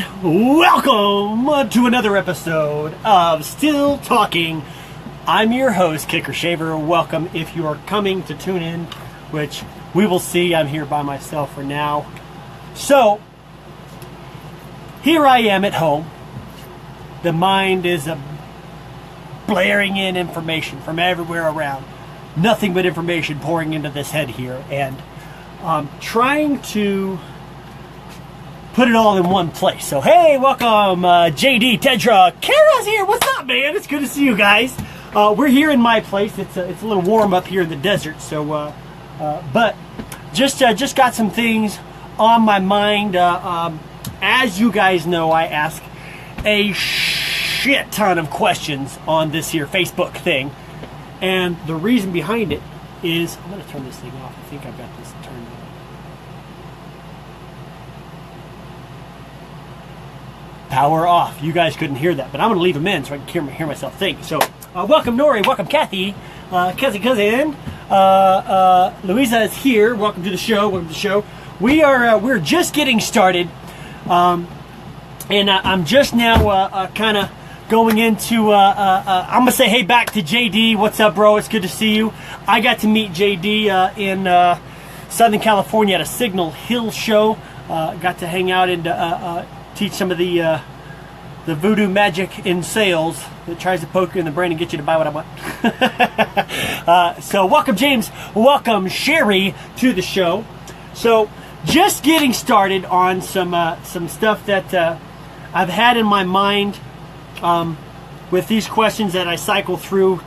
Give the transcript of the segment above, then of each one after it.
And welcome to another episode of Still Talking. I'm your host, Kicker Shaver. Welcome if you are coming to tune in, which we will see. I'm here by myself for now. So, here I am at home. The mind is blaring in information from everywhere around. Nothing but information pouring into this head here. And trying to put it all in one place. So, hey, welcome, JD, Tedra, Kara's here. What's up, man? It's good to see you guys. We're here in my place. It's a little warm up here in the desert. So, but just got some things on my mind. As you guys know, I ask a shit ton of questions on this here Facebook thing. And the reason behind it is, I'm going to turn this thing off. I think I've got this turned on. Power off. You guys couldn't hear that, but I'm going to leave them in so I can hear myself think. So, welcome Nori, welcome Kathy, cousin. Louisa is here. Welcome to the show. We're just getting started, and I'm just now kind of going into. I'm gonna say hey back to JD. What's up, bro? It's good to see you. I got to meet JD in Southern California at a Signal Hill show. Got to hang out and teach some of the voodoo magic in sales that tries to poke you in the brain and get you to buy what I want. So welcome James, welcome Sherry to the show. So just getting started on some stuff that I've had in my mind with these questions that I cycle through.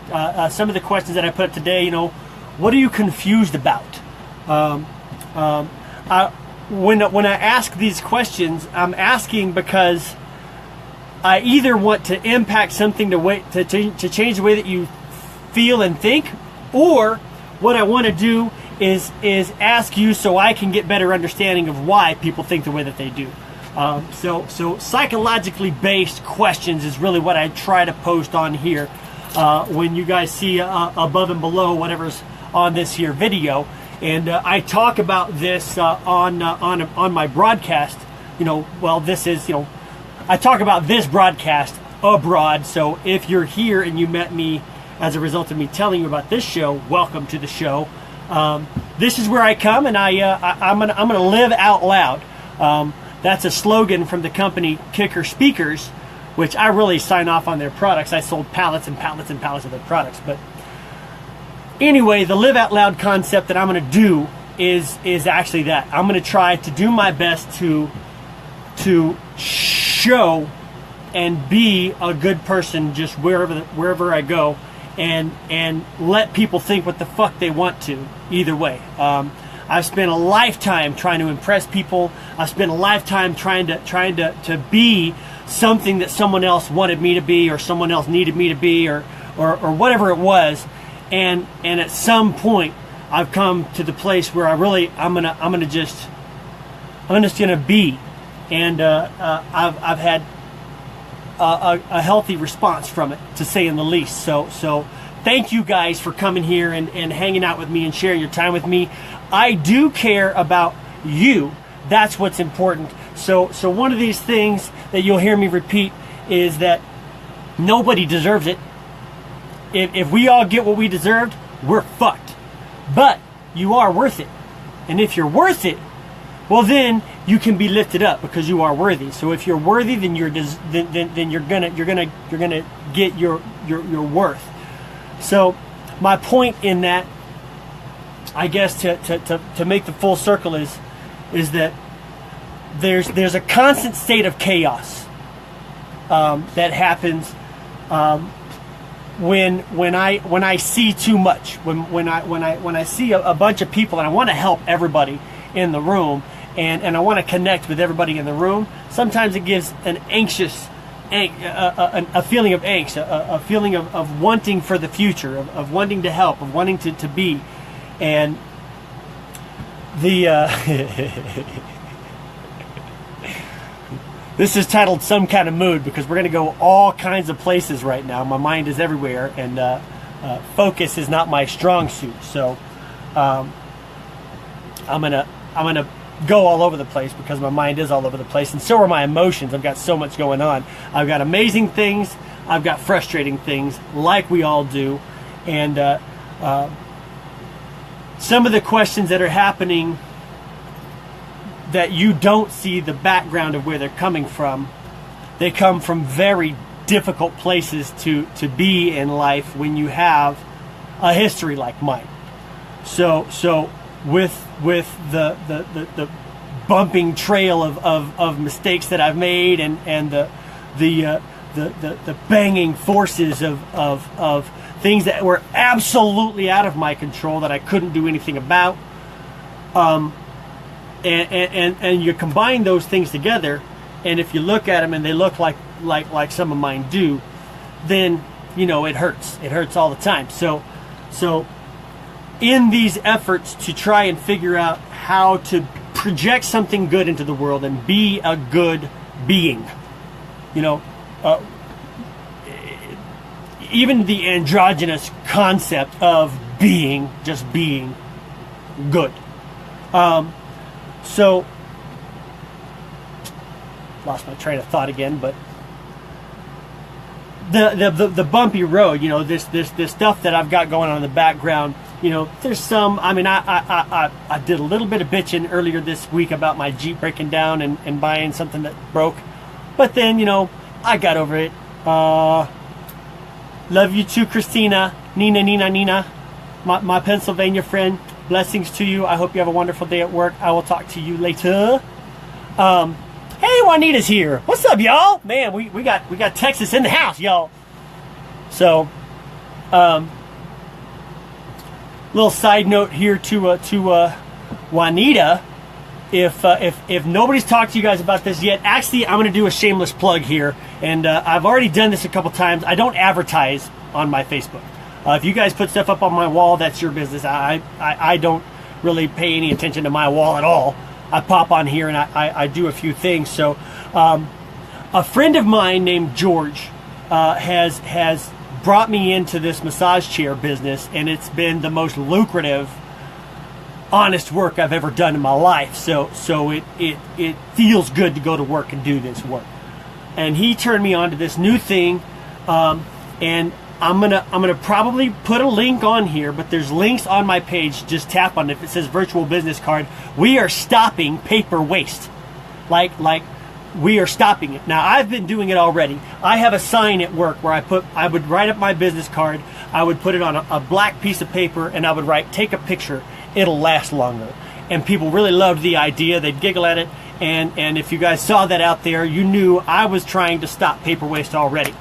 Some of the questions that I put up today, what are you confused about? When I ask these questions, I'm asking because I either want to impact something to change the way that you feel and think, or what I want to do is ask you so I can get better understanding of why people think the way that they do. So psychologically based questions is really what I try to post on here. When you guys see above and below whatever's on this here video. And I talk about this on my broadcast. This is, I talk about this broadcast abroad. So if you're here and you met me as a result of me telling you about this show, welcome to the show. This is where I come, and I'm gonna live out loud. That's a slogan from the company Kicker Speakers, which I really sign off on their products. I sold pallets and pallets and pallets of their products, but. Anyway, the live out loud concept that I'm going to do is actually that. I'm going to try to do my best to show and be a good person just wherever I go, and let people think what the fuck they want to. Either way, I've spent a lifetime trying to impress people. I've spent a lifetime trying to be something that someone else wanted me to be, or someone else needed me to be, or whatever it was. And at some point, I've come to the place where I'm just gonna be, and I've had a healthy response from it, to say in the least. So thank you guys for coming here and hanging out with me and sharing your time with me. I do care about you. That's what's important. So one of these things that you'll hear me repeat is that nobody deserves it. If we all get what we deserved, we're fucked. But you are worth it. And if you're worth it, well then you can be lifted up because you are worthy. So if you're worthy, then you're gonna get your worth. So my point in that, I guess to make the full circle is that there's a constant state of chaos that happens when I see too much, when I see a bunch of people and I want to help everybody in the room, and I want to connect with everybody in the room. Sometimes it gives an anxious, a feeling of angst, a feeling of wanting for the future, of wanting to help, of wanting to be, and the. This is titled Some Kind of Mood because we're going to go all kinds of places right now. My mind is everywhere, and focus is not my strong suit. So I'm gonna go all over the place because my mind is all over the place, and so are my emotions. I've got so much going on. I've got amazing things, I've got frustrating things, like we all do. And some of the questions that are happening that you don't see the background of where they're coming from, they come from very difficult places to be in life when you have a history like mine. So with the bumping trail of mistakes that I've made, and the banging forces of things that were absolutely out of my control that I couldn't do anything about, and you combine those things together, and if you look at them and they look like some of mine do, then it hurts. It hurts all the time. So in these efforts to try and figure out how to project something good into the world and be a good being, even the androgynous concept of just being good. So lost my train of thought again, but the bumpy road, this stuff that I've got going on in the background, there's some, I did a little bit of bitching earlier this week about my Jeep breaking down and buying something that broke, but then, I got over it. Love you too, Christina, Nina, my Pennsylvania friend. Blessings to you. I hope you have a wonderful day at work. I will talk to you later. Hey, Juanita's here. What's up, y'all? Man, we got Texas in the house, y'all. So, little side note here to Juanita. If nobody's talked to you guys about this yet, actually, I'm going to do a shameless plug here, and I've already done this a couple times. I don't advertise on my Facebook. If you guys put stuff up on my wall, that's your business. I don't really pay any attention to my wall at all. I pop on here and I do a few things. So a friend of mine named George has brought me into this massage chair business, and it's been the most lucrative, honest work I've ever done in my life. So it feels good to go to work and do this work. And he turned me on to this new thing, and I'm gonna probably put a link on here, but there's links on my page. Just tap on it. If it says virtual business card, we are stopping paper waste. Like we are stopping it. Now, I've been doing it already. I have a sign at work where I would write up my business card, I would put it on a black piece of paper, and I would write, take a picture, it'll last longer. And people really loved the idea. They'd giggle at it. And if you guys saw that out there, you knew I was trying to stop paper waste already.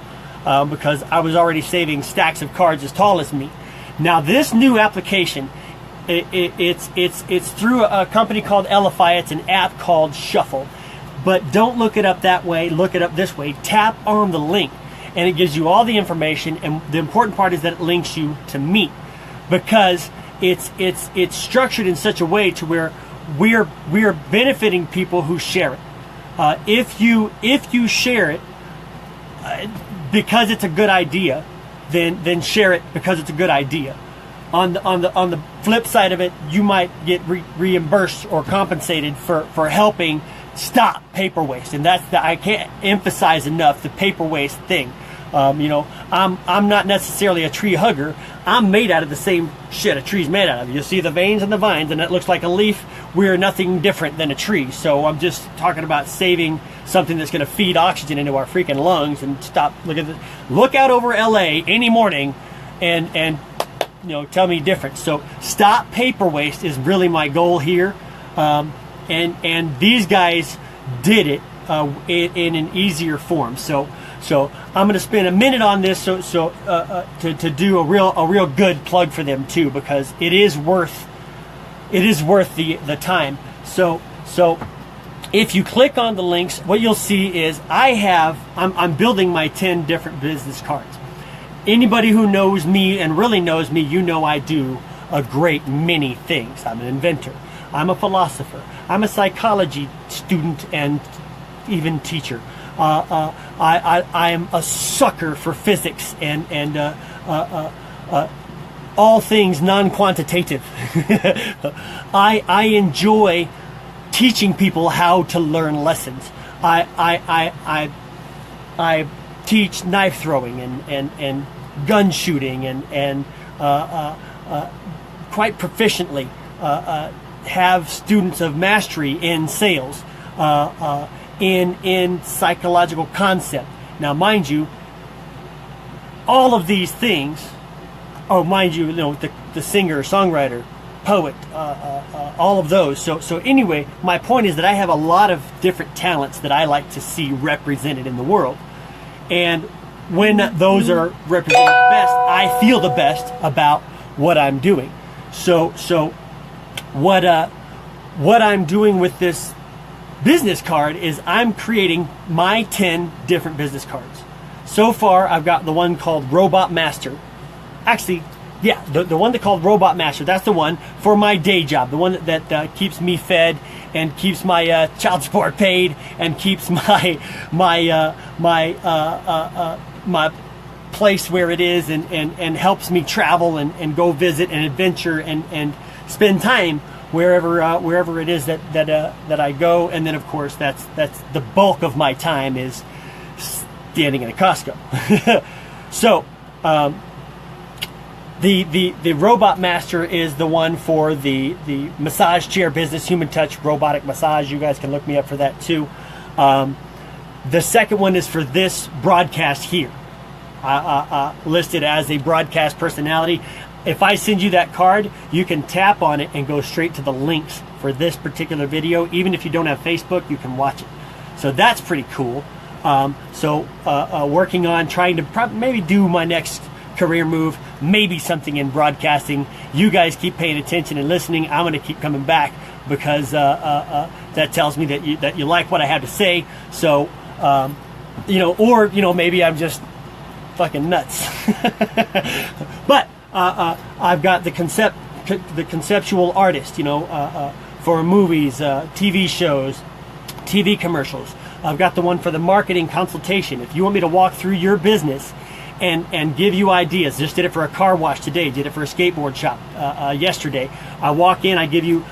Because I was already saving stacks of cards as tall as me. Now, this new application, it's through a company called Elify. It's an app called Shuffle. But don't look it up that way. Look it up this way. Tap on the link, and it gives you all the information. And the important part is that it links you to me, because it's structured in such a way to where we're benefiting people who share it. If you share it because it's a good idea, then share it because it's a good idea. On the flip side of it, you might get reimbursed or compensated for helping stop paper waste, and I can't emphasize enough the paper waste thing. I'm not necessarily a tree hugger. I'm made out of the same shit a tree's made out of. You see the veins and the vines, and it looks like a leaf. We're nothing different than a tree. So I'm just talking about saving something that's going to feed oxygen into our freaking lungs. And look out over LA any morning, and tell me different. So stop paper waste is really my goal here, and these guys did it in an easier form. So I'm going to spend a minute on this, to do a real good plug for them too, because it is worth the time. So if you click on the links, what you'll see is I'm building my 10 different business cards. Anybody who knows me and really knows me, I do a great many things. I'm an inventor. I'm a philosopher. I'm a psychology student and even teacher. I am a sucker for physics and all things non-quantitative. I enjoy teaching people how to learn lessons. I teach knife throwing and gun shooting and quite proficiently have students of mastery in sales, in psychological concept. Now, mind you, all of these things, mind you, the singer, songwriter, poet, all of those. So anyway, my point is that I have a lot of different talents that I like to see represented in the world. And when those are represented best, I feel the best about what I'm doing. So what I'm doing with this business card is I'm creating my 10 different business cards. So far, I've got the one called Robot Master. Actually, yeah, the one that called Robot Master. That's the one for my day job, the one that keeps me fed and keeps my child support paid and keeps my place where it is and helps me travel and go visit and adventure and spend time wherever it is that I go. And then of course that's the bulk of my time is standing in a Costco. So the Robot Master is the one for the massage chair business, Human Touch Robotic Massage. You guys can look me up for that too. The second one is for this broadcast here, listed as a broadcast personality. If I send you that card, you can tap on it and go straight to the links for this particular video. Even if you don't have Facebook, you can watch it. So that's pretty cool. Working on trying to maybe do my next career move, maybe something in broadcasting. You guys keep paying attention and listening. I'm going to keep coming back because that tells me that you like what I have to say. So, maybe I'm just fucking nuts. But I've got the conceptual artist, for movies, TV shows, TV commercials. I've got the one for the marketing consultation. If you want me to walk through your business and give you ideas, just did it for a car wash today, did it for a skateboard shop yesterday. I walk in, I give you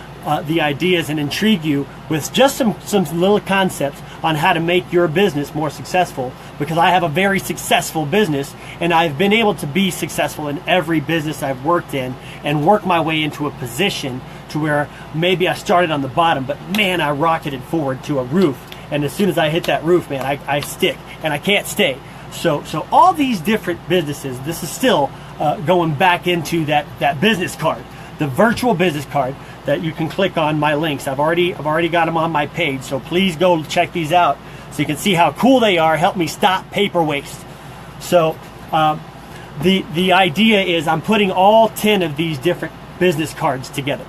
the ideas and intrigue you with just some little concepts on how to make your business more successful, because I have a very successful business and I've been able to be successful in every business I've worked in and work my way into a position to where maybe I started on the bottom, but man, I rocketed forward to a roof. And as soon as I hit that roof, man, I stick and I can't stay. So all these different businesses, this is still going back into that business card, the virtual business card that you can click on my links. I've already got them on my page, so please go check these out so you can see how cool they are. Help me stop paper waste. So the idea is I'm putting all 10 of these different business cards together,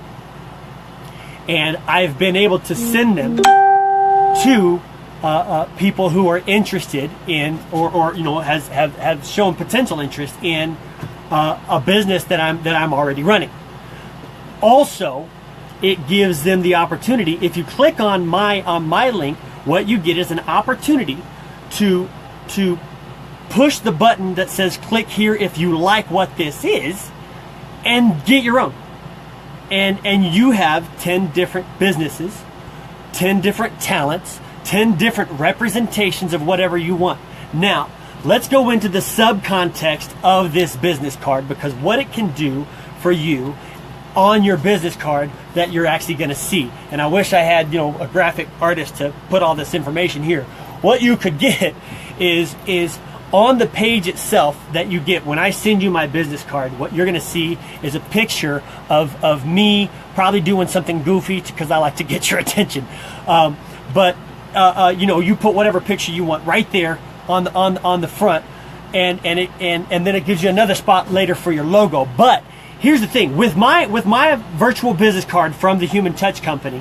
and I've been able to send them to people who are interested in or have shown potential interest in a business that I'm already running. Also, it gives them the opportunity. If you click on my link, what you get is an opportunity to push the button that says click here if you like what this is, and get your own. And you have 10 different businesses, 10 different talents, 10 different representations of whatever you want. Now, let's go into the subcontext of this business card, because what it can do for you on your business card that you're actually going to see. And I wish I had, a graphic artist to put all this information here. What you could get is on the page itself that you get when I send you my business card. What you're going to see is a picture of me probably doing something goofy because I like to get your attention. You put whatever picture you want right there on the front, and then it gives you another spot later for your logo. But here's the thing, with my virtual business card from the Human Touch Company,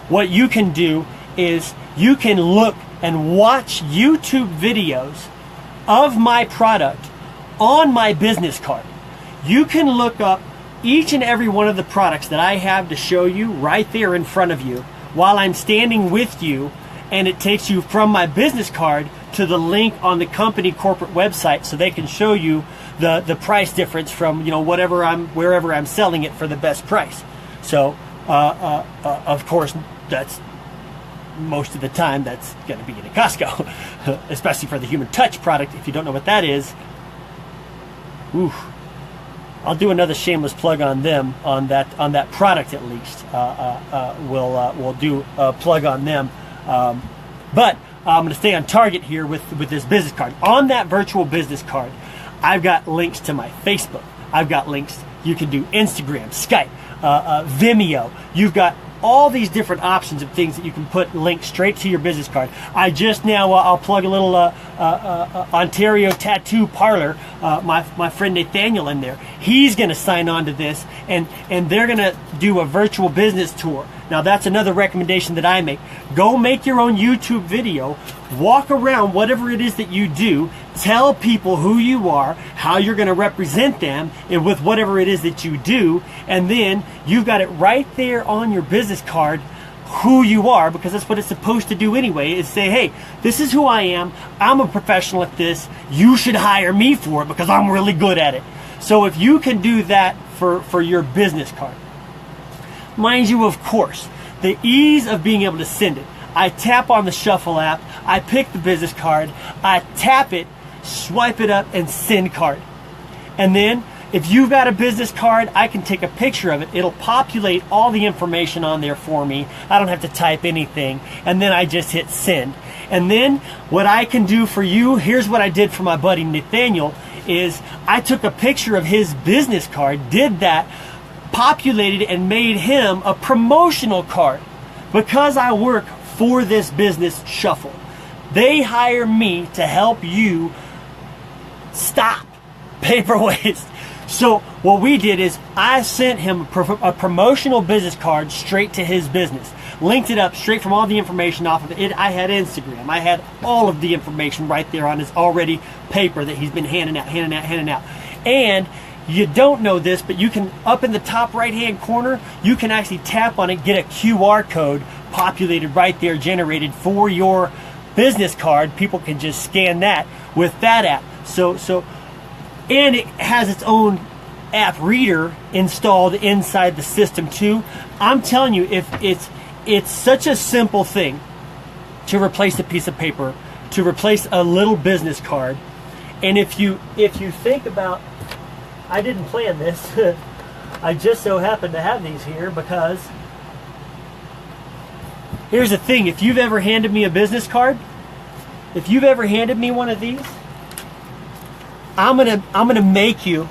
what you can do is you can look and watch YouTube videos of my product on my business card. You can look up each and every one of the products that I have to show you right there in front of you while I'm standing with you, and it takes you from my business card to the link on the company corporate website so they can show you the price difference from wherever I'm selling it for the best price. So of course that's most of the time that's going to be in a Costco, especially for the Human Touch product. If you don't know what that is, ooh, I'll do another shameless plug on them, on that product at least. We'll do a plug on them, but I'm going to stay on target here with this business card. On that virtual business card, I've got links to my Facebook. I've got links. You can do Instagram, Skype, Vimeo. You've got all these different options of things that you can put links straight to your business card. I just now, I'll plug a little Ontario Tattoo Parlor, my friend Nathaniel in there. He's going to sign on to this, and they're going to do a virtual business tour. Now that's another recommendation that I make. Go make your own YouTube video, walk around whatever it is that you do, tell people who you are, how you're going to represent them and with whatever it is that you do, and then you've got it right there on your business card who you are, because that's what it's supposed to do anyway, is say, hey, this is who I am, I'm a professional at this, you should hire me for it because I'm really good at it. So if you can do that for your business card, mind you, of course, the ease of being able to send it. I tap on the Shuffle app, I pick the business card, I tap it, swipe it up, and send card. And then, if you've got a business card, I can take a picture of it. It'll populate all the information on there for me. I don't have to type anything. And then I just hit send. And then, what I can do for you, here's what I did for my buddy Nathaniel, is I took a picture of his business card, did that, populated and made him a promotional card. Because I work for this business, Shuffle, they hire me to help you stop paper waste. So what we did is I sent him a promotional business card straight to his business, linked it up straight from all the information off of it. I had Instagram, I had all of the information right there on his already paper that he's been handing out. And you don't know this, but you can, up in the top right hand corner, you can actually tap on it, get a QR code populated right there, generated for your business card. People can just scan that with that app. And it has its own app reader installed inside the system too. I'm telling you, if it's such a simple thing to replace a piece of paper, to replace a little business card. And if you think about, I didn't plan this. I just so happen to have these here because here's the thing. If you've ever handed me a business card, if you've ever handed me one of these, I'm gonna make you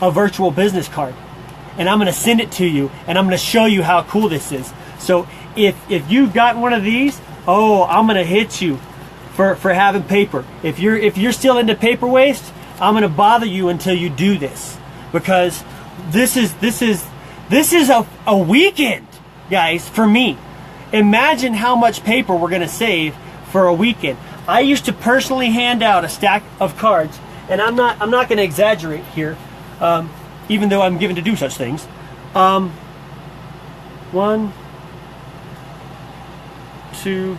a virtual business card, and I'm gonna send it to you, and I'm gonna show you how cool this is. So if you've got one of these, oh, I'm gonna hit you for having paper. If you're still into paper waste, I'm gonna bother you until you do this, because this is a weekend, guys, for me. Imagine how much paper we're gonna save for a weekend. I used to personally hand out a stack of cards, and I'm not going to exaggerate here, even though I'm given to do such things. 1, 2,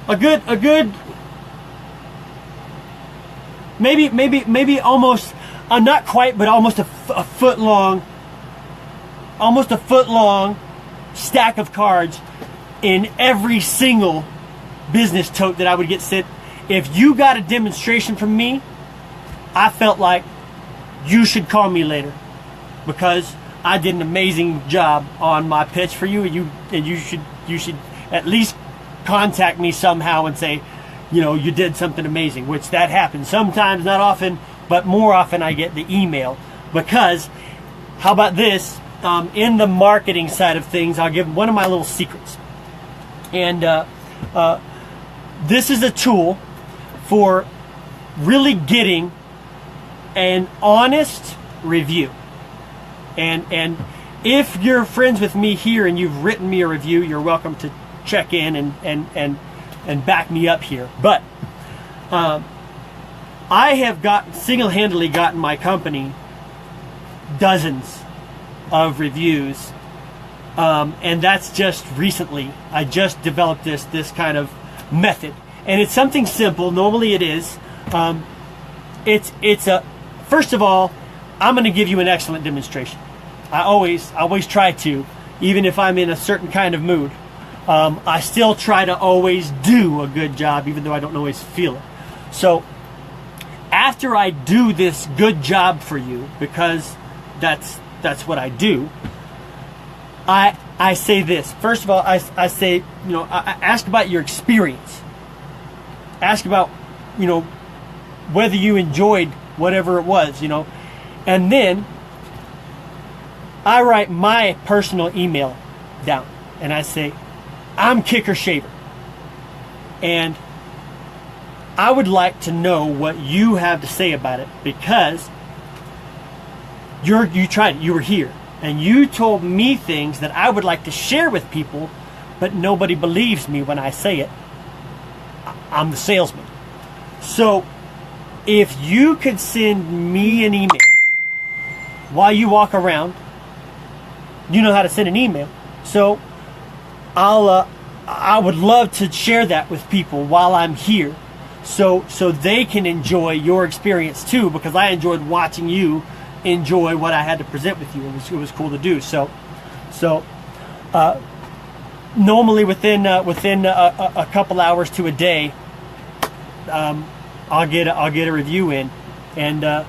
a good, maybe almost, not quite, but almost a foot long stack of cards in every single business tote that I would get sent. If you got a demonstration from me, I felt like you should call me later, because I did an amazing job on my pitch for you, and you should at least contact me somehow and say, you know, you did something amazing, which that happens sometimes, not often, but more often I get the email. Because how about this, in the marketing side of things, I'll give one of my little secrets. And this is a tool for really getting an honest review. And if you're friends with me here and you've written me a review, you're welcome to check in and back me up here. But I have single-handedly gotten my company dozens of reviews. And that's just recently. I just developed this kind of method, and it's something simple. Normally it is. First of all, I'm going to give you an excellent demonstration. I always try to, even if I'm in a certain kind of mood. I still try to always do a good job, even though I don't always feel it. So after I do this good job for you, because that's what I do, I say this. First of all, I say, I ask about your experience. Ask about, whether you enjoyed whatever it was, and then I write my personal email down, and I say, I'm Kicker Shaver, and I would like to know what you have to say about it, because you tried it, you were here, and you told me things that I would like to share with people, but nobody believes me when I say it. I'm the salesman. So if you could send me an email while you walk around, you know how to send an email. So I would love to share that with people while I'm here, so they can enjoy your experience too, because I enjoyed watching you enjoy what I had to present with you. It was cool to do. So normally within a couple hours to a day, I'll get a review in, and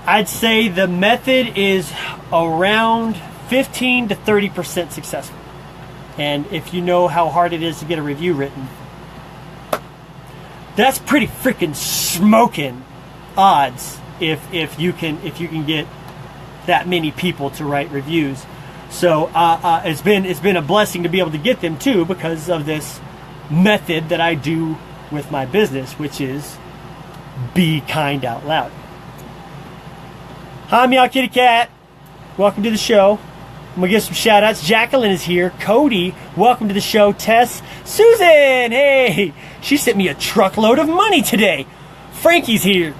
I'd say the method is around 15 to 30% successful. And if you know how hard it is to get a review written, that's pretty freaking smoking odds if you can get that many people to write reviews. So it's been a blessing to be able to get them too, because of this method that I do with my business, which is be kind out loud. Hi, Meow Kitty Cat. Welcome to the show. I'm going to give some shout outs. Jacqueline is here. Cody, welcome to the show. Tess, Susan, hey, she sent me a truckload of money today. Frankie's here.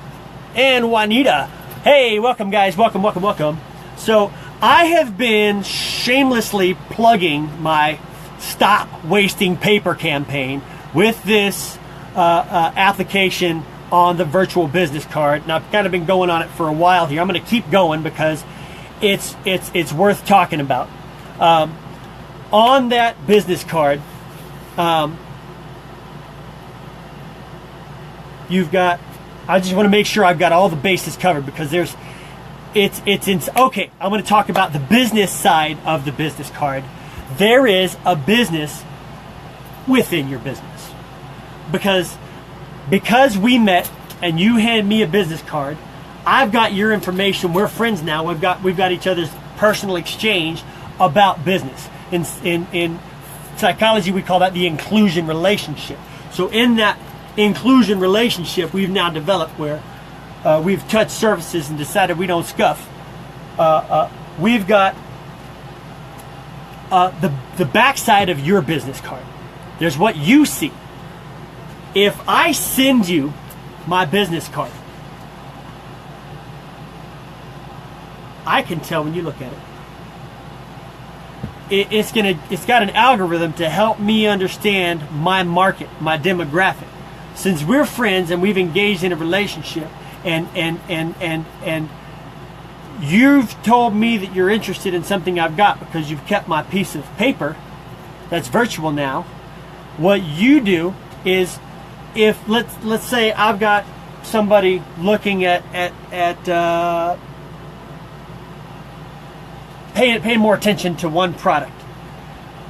And Juanita. Hey, welcome guys. Welcome. So I have been shamelessly plugging my Stop Wasting Paper campaign with this application on the virtual business card, and I've kind of been going on it for a while here. I'm going to keep going because it's worth talking about. On that business card, you've got. I just want to make sure I've got all the bases covered, because okay, I'm going to talk about the business side of the business card. There is a business within your business, because we met and you hand me a business card, I've got your information. We're friends now. We've got each other's personal exchange about business. In psychology, we call that the inclusion relationship. So in that inclusion relationship, we've now developed where we've touched surfaces and decided we don't scuff. We've got the backside of your business card. There's what you see. If I send you my business card, I can tell when you look at it. It's got an algorithm to help me understand my market, my demographic. Since we're friends and we've engaged in a relationship, and you've told me that you're interested in something I've got because you've kept my piece of paper that's virtual now. What you do is, if let's say I've got somebody looking at paying more attention to one product.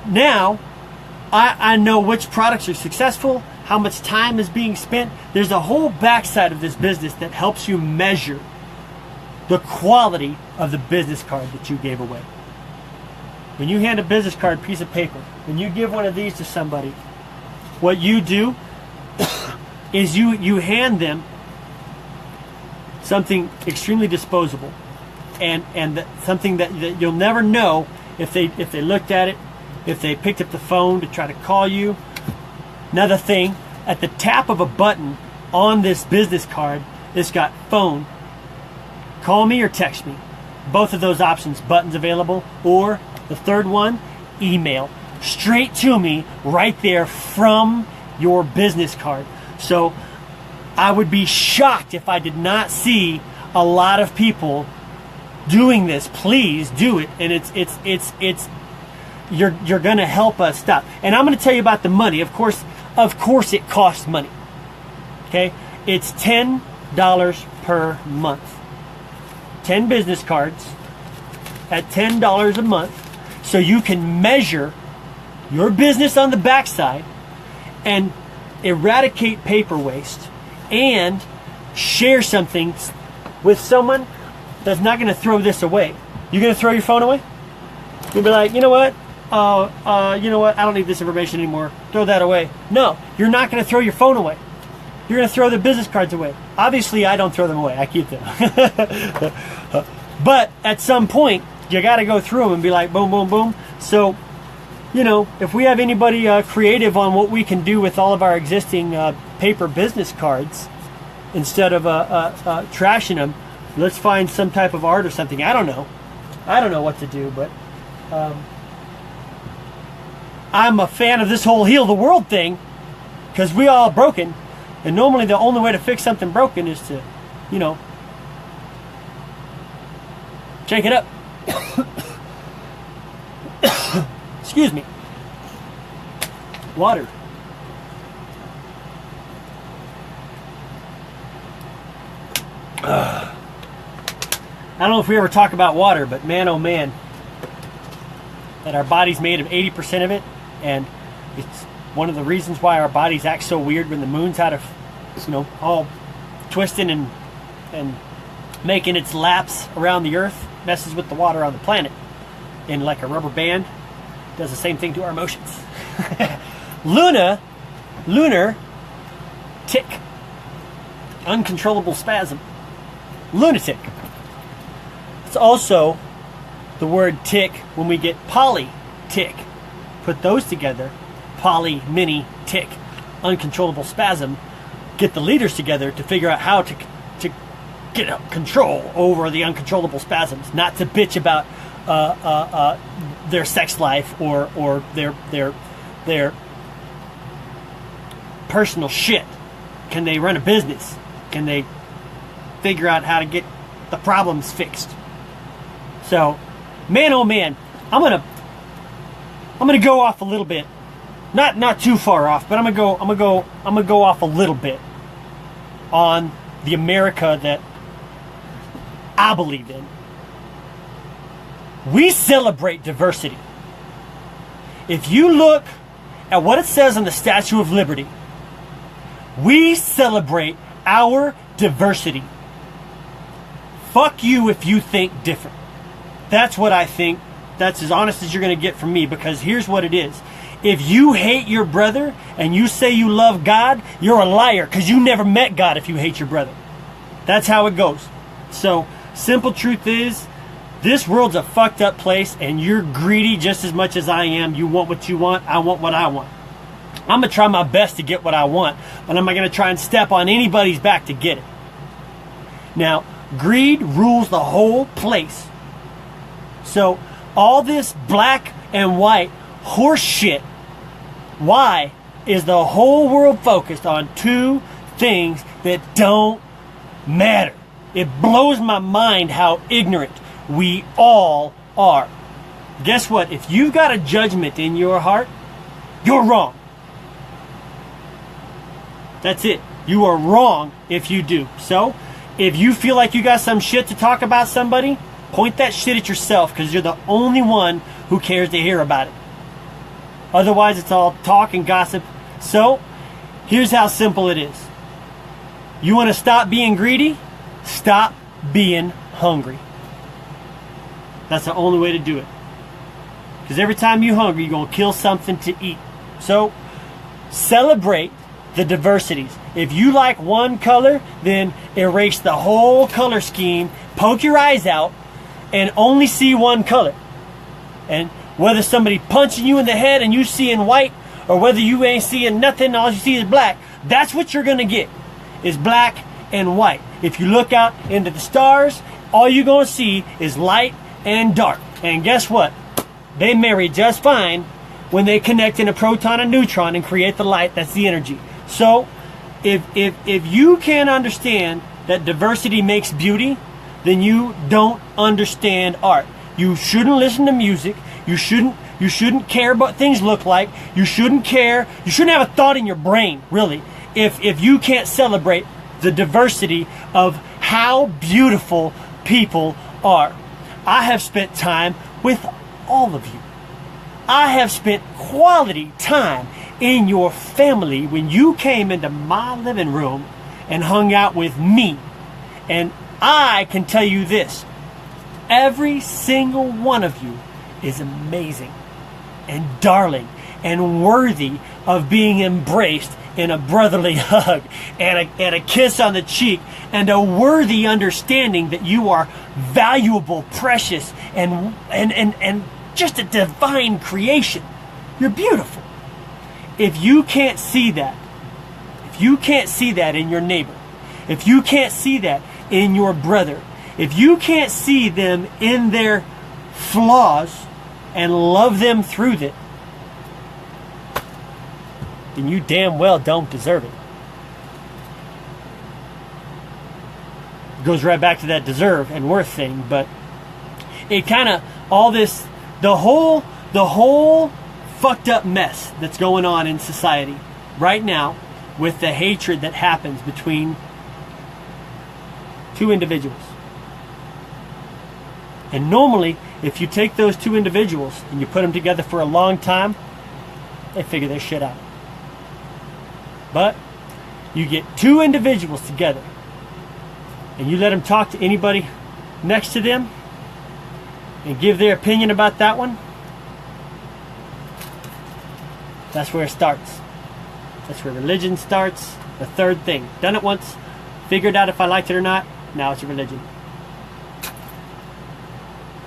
Now I know which products are successful, how much time is being spent. There's a whole backside of this business that helps you measure the quality of the business card that you gave away. When you hand a business card piece of paper, when you give one of these to somebody, what you do is you hand them something extremely disposable, and something that you'll never know if they looked at it, if they picked up the phone to try to call you. Another thing, at the tap of a button on this business card, it's got phone, call me or text me. Both of those options, buttons available, or the third one, email, straight to me right there from your business card. So I would be shocked if I did not see a lot of people doing this, please do it. And it's you're going to help us stop. And I'm going to tell you about the money. Of course it costs money. Okay? It's $10 per month. 10 business cards at $10 a month, so you can measure your business on the backside and eradicate paper waste and share something with someone that's not going to throw this away. You're going to throw your phone away? You'll be like, you know what? I don't need this information anymore. Throw that away. No, you're not going to throw your phone away. You're going to throw the business cards away. Obviously, I don't throw them away. I keep them. But at some point, you got to go through them and be like, boom, boom, boom. So, if we have anybody creative on what we can do with all of our existing paper business cards, instead of trashing them, let's find some type of art or something. I don't know what to do, but I'm a fan of this whole heal the world thing, because we all broken, and normally the only way to fix something broken is to, shake it up. Excuse me. Water. I don't know if we ever talk about water, but man, oh man, that our body's made of 80% of it, and it's one of the reasons why our bodies act so weird when the moon's out of, all twisting and making its laps around the earth, messes with the water on the planet, and like a rubber band, does the same thing to our emotions. Lunar tick, uncontrollable spasm, lunatic. It's also the word tick when we get poly tick. Put those together, poly, mini, tick, uncontrollable spasm. Get the leaders together to figure out how to get control over the uncontrollable spasms, not to bitch about their sex life or their personal shit. Can they run a business? Can they figure out how to get the problems fixed? So, man, oh man, I'm gonna go off a little bit, not too far off, but I'm gonna go off a little bit on the America that I believe in. We celebrate diversity. If you look at what it says on the Statue of Liberty, we celebrate our diversity. Fuck you if you think different. That's what I think. That's as honest as you're going to get from me, because here's what it is. If you hate your brother and you say you love God, you're a liar, because you never met God if you hate your brother. That's how it goes. So, simple truth is, this world's a fucked up place, and you're greedy just as much as I am. You want what you want, I want what I want. I'm going to try my best to get what I want, but I'm not going to try and step on anybody's back to get it. Now, greed rules the whole place. So, all this black and white horse shit, why is the whole world focused on two things that don't matter? It blows my mind how ignorant we all are. Guess what? If you've got a judgment in your heart, you're wrong. That's it. You are wrong if you do. So, if you feel like you got some shit to talk about somebody, point that shit at yourself, because you're the only one who cares to hear about it. Otherwise, it's all talk and gossip. So, here's how simple it is. You want to stop being greedy? Stop being hungry. That's the only way to do it. Because every time you're hungry, you're going to kill something to eat. So, celebrate the diversities. If you like one color, then erase the whole color scheme, poke your eyes out, and only see one color. And whether somebody punching you in the head and you seeing white, or whether you ain't seeing nothing, all you see is black, that's what you're going to get, is black and white. If you look out into the stars, all you're going to see is light and dark. And guess what? They marry just fine when they connect in a proton and neutron and create the light. That's the energy. So, if you can't understand that diversity makes beauty, then you don't understand art. You shouldn't listen to music. You shouldn't care what things look like. You shouldn't care. You shouldn't have a thought in your brain, really, if you can't celebrate the diversity of how beautiful people are. I have spent time with all of you. I have spent quality time in your family when you came into my living room and hung out with me. And I can tell you this, every single one of you is amazing and darling and worthy of being embraced in a brotherly hug and a kiss on the cheek and a worthy understanding that you are valuable, precious, and just a divine creation. You're beautiful. If you can't see that, if you can't see that in your neighbor, if you can't see that in your brother, if you can't see them in their flaws and love them through that, then you damn well don't deserve it. Goes right back to that deserve and worth thing, but it kind of, all this, the whole fucked up mess that's going on in society right now with the hatred that happens between two individuals. And normally, if you take those two individuals and you put them together for a long time, they figure their shit out. But you get two individuals together and you let them talk to anybody next to them and give their opinion about that one, that's where it starts. That's where religion starts. The third thing. Done it once, figured out if I liked it or not, now it's a religion.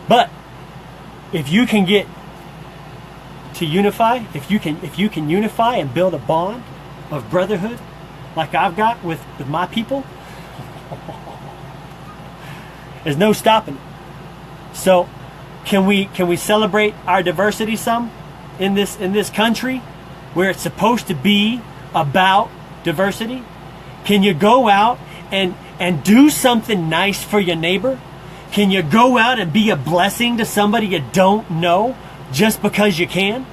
But if you can get to unify, if you can unify and build a bond of brotherhood like I've got with my people, there's no stopping it. So can we celebrate our diversity some in this country where it's supposed to be about diversity? Can you go out and do something nice for your neighbor? Can you go out and be a blessing to somebody you don't know just because you can?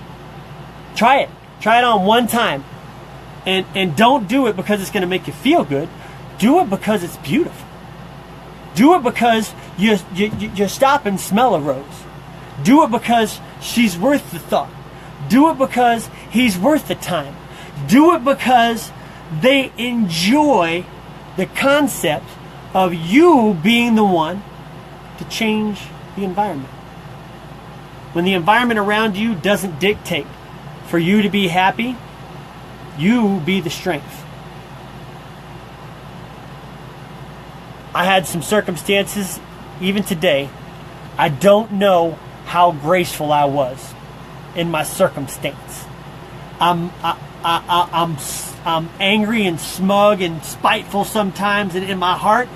Try it. Try it on one time. And don't do it because it's going to make you feel good. Do it because it's beautiful. Do it because you stop and smell a rose. Do it because she's worth the thought. Do it because he's worth the time. Do it because they enjoy the concept of you being the one to change the environment. When the environment around you doesn't dictate for you to be happy, you be the strength. I had some circumstances, even today, I don't know how graceful I was in my circumstance. I'm angry and smug and spiteful sometimes, and in my heart,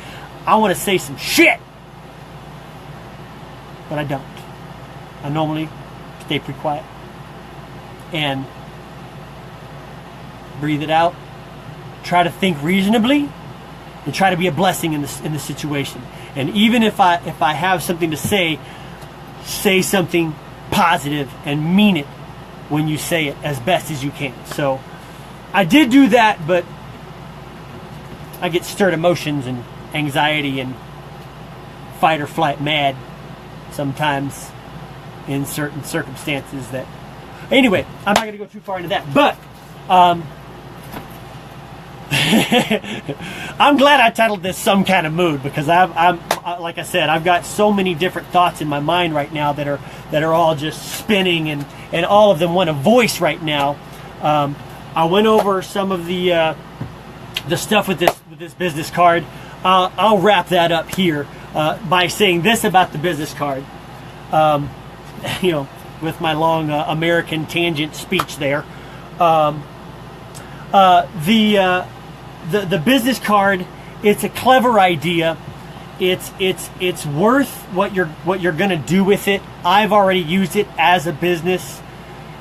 I want to say some shit. But I don't. I normally stay pretty quiet and breathe it out. Try to think reasonably and try to be a blessing in the situation. And even if I have something to say something positive and mean it when you say it as best as you can. So I did do that, but I get stirred emotions and anxiety and fight or flight mad sometimes in certain circumstances that, anyway, I'm not going to go too far into that, but I'm glad I titled this Some Kind of Mood, because I'm like I said, I've got so many different thoughts in my mind right now that are all just spinning, and all of them want a voice right now. I went over some of the stuff with this business card. I'll wrap that up here by saying this about the business card. With my long American tangent speech there. The business card, it's a clever idea. It's worth what you're gonna do with it. I've already used it as a business,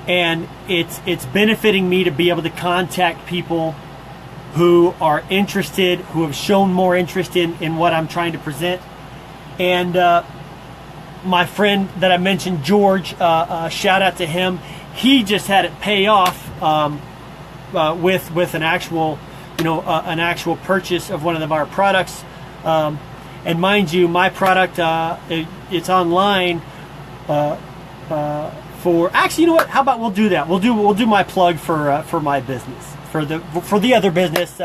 and it's benefiting me to be able to contact people who are interested, who have shown more interest in what I'm trying to present. And my friend that I mentioned, George, shout out to him. He just had it pay off with an actual, an actual purchase of one of our products. And mind you, my product, it's online for. Actually, you know what? How about we'll do that? We'll do my plug for my business, for the other business,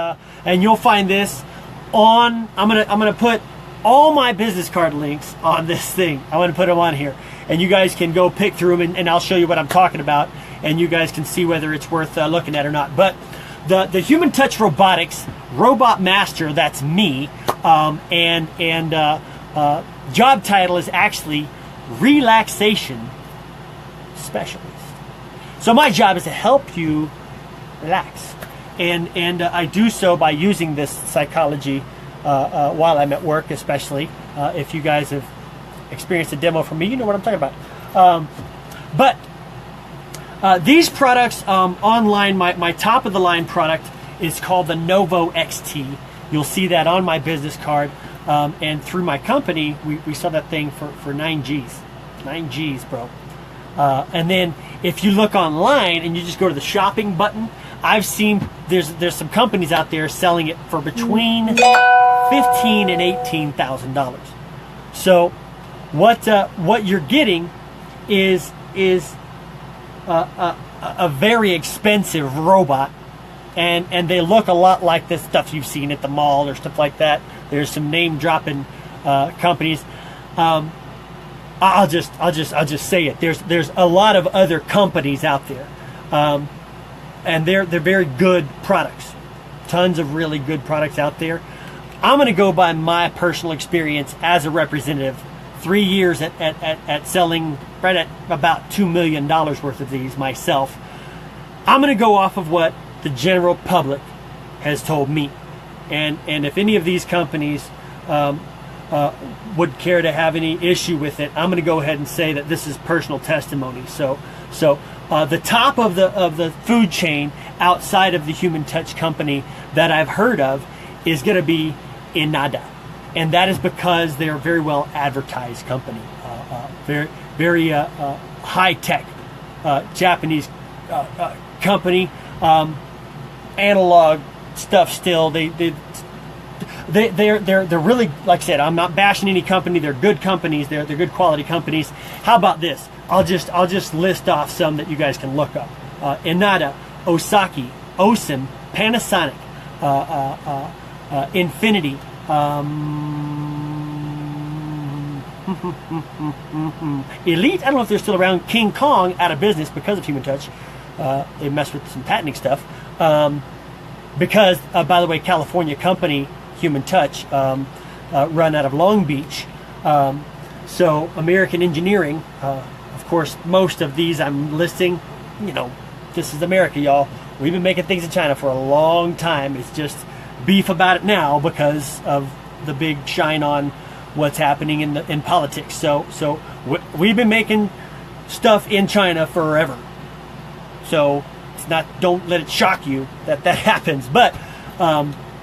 and you'll find this on. I'm gonna put all my business card links on this thing. I want to put them on here, and you guys can go pick through them, and I'll show you what I'm talking about, and you guys can see whether it's worth looking at or not. But the Human Touch Robotics Robot Master, that's me, and job title is actually Relaxation Specialist. So my job is to help you relax, and I do so by using this psychology while I'm at work, especially. If you guys have experienced a demo from me, you know what I'm talking about. But these products online, my top of the line product is called the Novo XT. You'll see that on my business card, and through my company, we sell that thing for 9 G's. 9 G's, bro. And then if you look online and you just go to the shopping button, I've seen there's some companies out there selling it for between $15,000 and $18,000. So what you're getting is a very expensive robot, and they look a lot like the stuff you've seen at the mall or stuff like that. There's some name dropping companies. I'll just say it. There's a lot of other companies out there, and they're very good products. Tons of really good products out there. I'm going to go by my personal experience as a representative. 3 years at selling right at about $2 million worth of these myself. I'm going to go off of what the general public has told me, and if any of these companies would care to have any issue with it, I'm going to go ahead and say that this is personal testimony. So the top of the food chain outside of the Human Touch company that I've heard of is going to be Inada, and that is because they're a very well advertised company, very high tech Japanese company, analog stuff still. They're really, like I said, I'm not bashing any company. They're good companies. They're good quality companies. How about this? I'll just list off some that you guys can look up. Inada, Osaki, Osen, Panasonic, Infinity, Elite. I don't know if they're still around. King Kong, out of business because of Human Touch. They messed with some patenting stuff. Because, by the way, California company, Human Touch, run out of Long Beach. So American Engineering, of course, most of these I'm listing, this is America, y'all. We've been making things in China for a long time. It's just beef about it now because of the big shine on what's happening in politics. So we've been making stuff in China forever. So don't let it shock you that happens. But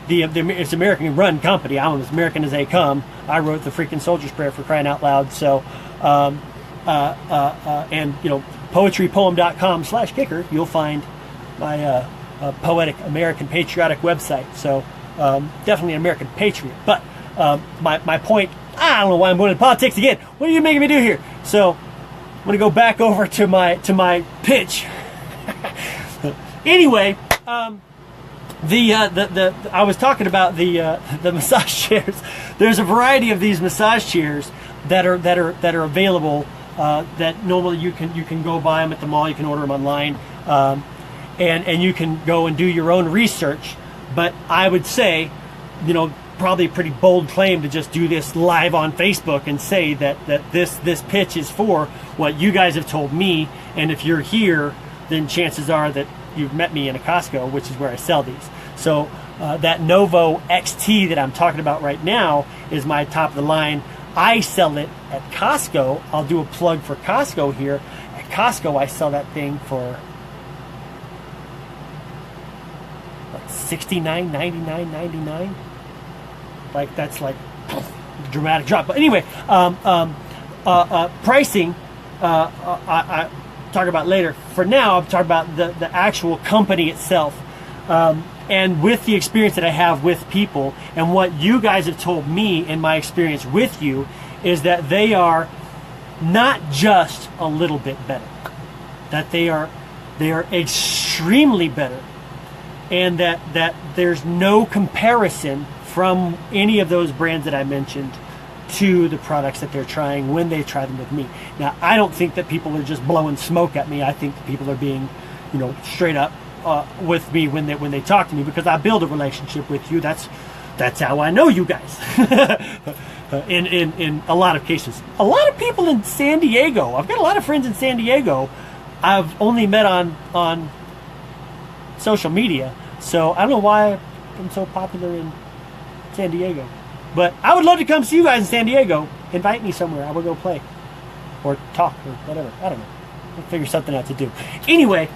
it's American run company. I'm as American as they come. I wrote the freaking Soldier's Prayer, for crying out loud. So and poetrypoem.com/kicker, you'll find my poetic American patriotic website. So definitely an American patriot. But my point, I don't know why I'm going into politics again. What are you making me do here? So I'm going to go back over to my pitch. Anyway, I was talking about the massage chairs. There's a variety of these massage chairs that are available. That normally you can go buy them at the mall. You can order them online, and you can go and do your own research. But I would say, probably a pretty bold claim to just do this live on Facebook and say that this pitch is for what you guys have told me. And if you're here, then chances are that you've met me in a Costco, which is where I sell these. So that Novo XT that I'm talking about right now is my top of the line. I sell it at Costco. I'll do a plug for Costco here. At Costco, I sell that thing for like $69, $99, $99. Like, that's like, dramatic drop. But anyway, pricing, I talk about later. For now, I'm talking about the actual company itself. And with the experience that I have with people, and what you guys have told me in my experience with you, is that they are not just a little bit better, that they are extremely better, and that there's no comparison from any of those brands that I mentioned to the products that they're trying when they try them with me. Now, I don't think that people are just blowing smoke at me. I think that people are being, straight up with me when they talk to me, because I build a relationship with you. That's how I know you guys. In a lot of cases, a lot of people in San Diego. I've got a lot of friends in San Diego. I've only met on social media, so I don't know why I'm so popular in San Diego. But I would love to come see you guys in San Diego. Invite me somewhere. I will go play or talk or whatever. I don't know. We'll figure something out to do. Anyway,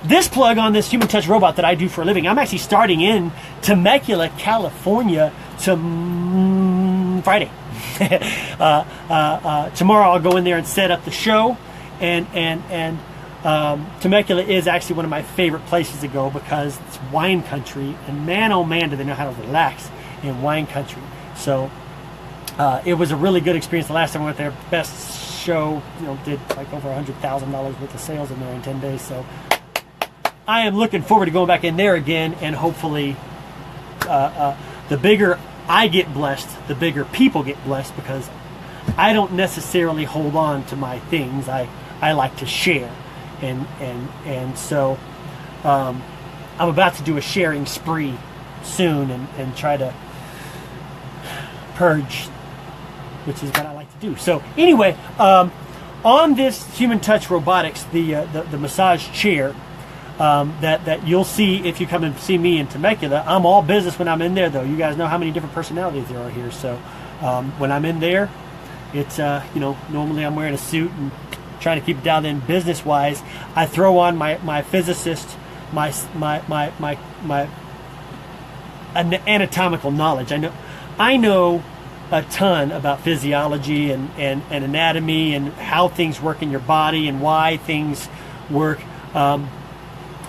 this plug on this Human Touch robot that I do for a living, I'm actually starting in Temecula, California Friday. Tomorrow I'll go in there and set up the show. And Temecula is actually one of my favorite places to go because it's wine country. And man, oh man, do they know how to relax in wine country. So it was a really good experience the last time I went there. Best show, did like over $100,000 worth of sales in there in 10 days. So I am looking forward to going back in there again, and hopefully the bigger I get blessed, the bigger people get blessed, because I don't necessarily hold on to my things. I like to share, and so I'm about to do a sharing spree soon and try to purge, which is what I like to do. So anyway, on this Human Touch Robotics, the massage chair that you'll see if you come and see me in Temecula. I'm all business when I'm in there, though. You guys know how many different personalities there are here. So when I'm in there, it's normally I'm wearing a suit and trying to keep it down. Then business-wise, I throw on my physicist, my anatomical knowledge. I know a ton about physiology and anatomy and how things work in your body and why things work.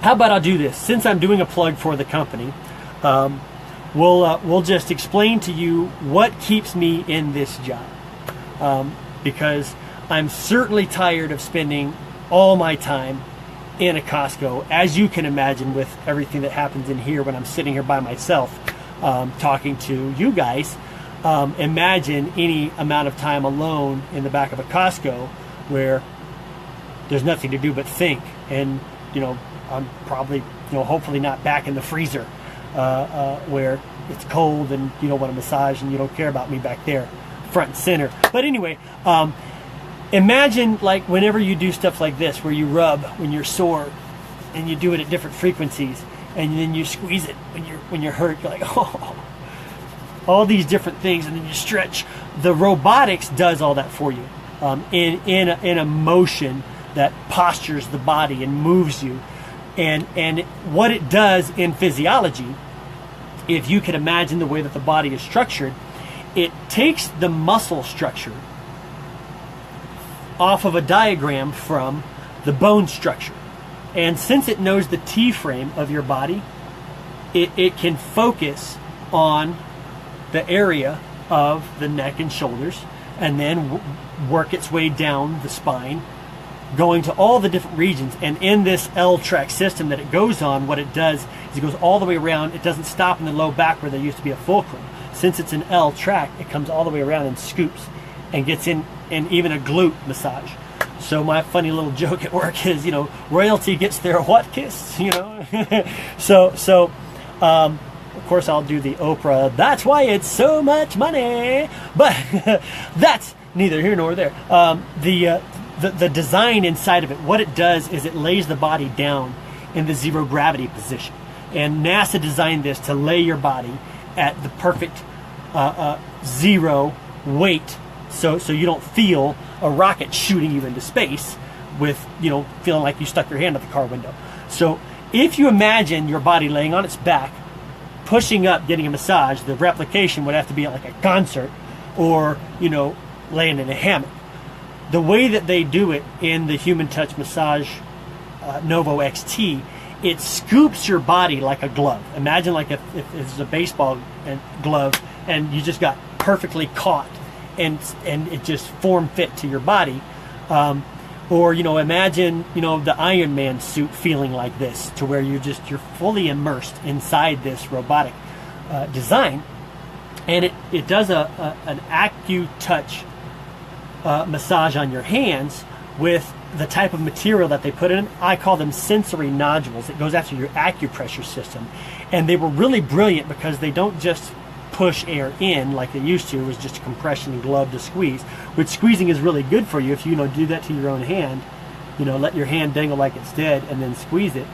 How about I'll do this? Since I'm doing a plug for the company, we'll just explain to you what keeps me in this job, because I'm certainly tired of spending all my time in a Costco, as you can imagine, with everything that happens in here when I'm sitting here by myself talking to you guys. Imagine any amount of time alone in the back of a Costco where there's nothing to do but think, and I'm probably hopefully not back in the freezer where it's cold and you don't want to massage and you don't care about me back there front and center. But anyway, imagine like whenever you do stuff like this where you rub when you're sore and you do it at different frequencies, and then you squeeze it when you're hurt. You're like, oh, all these different things, and then you stretch. The robotics does all that for you in a motion that postures the body and moves you. And what it does in physiology, if you can imagine the way that the body is structured, it takes the muscle structure off of a diagram from the bone structure. And since it knows the T-frame of your body, it can focus on the area of the neck and shoulders, and then work its way down the spine, going to all the different regions. And in this L-track system that it goes on, what it does is it goes all the way around. It doesn't stop in the low back where there used to be a fulcrum. Since it's an L-track, it comes all the way around and scoops and gets in, and even a glute massage. So my funny little joke at work is, royalty gets their what kiss, So of course I'll do the Oprah, that's why it's so much money, but that's neither here nor there. The design inside of it, what it does is it lays the body down in the zero gravity position. And NASA designed this to lay your body at the perfect zero weight, so you don't feel a rocket shooting you into space with, feeling like you stuck your hand out the car window. So if you imagine your body laying on its back, pushing up, getting a massage, the replication would have to be like a concert or, laying in a hammock. The way that they do it in the Human Touch Massage Novo XT, it scoops your body like a glove. Imagine like if it's a baseball glove and you just got perfectly caught and it just form fit to your body. Or imagine the Iron Man suit feeling like this, to where you're fully immersed inside this robotic design, and it does an AccuTouch massage on your hands with the type of material that they put in. I call them sensory nodules. It goes after your acupressure system, and they were really brilliant because they don't just push air in like they used to. It was just a compression glove to squeeze, which squeezing is really good for you if you do that to your own hand. Let your hand dangle like it's dead and then squeeze it.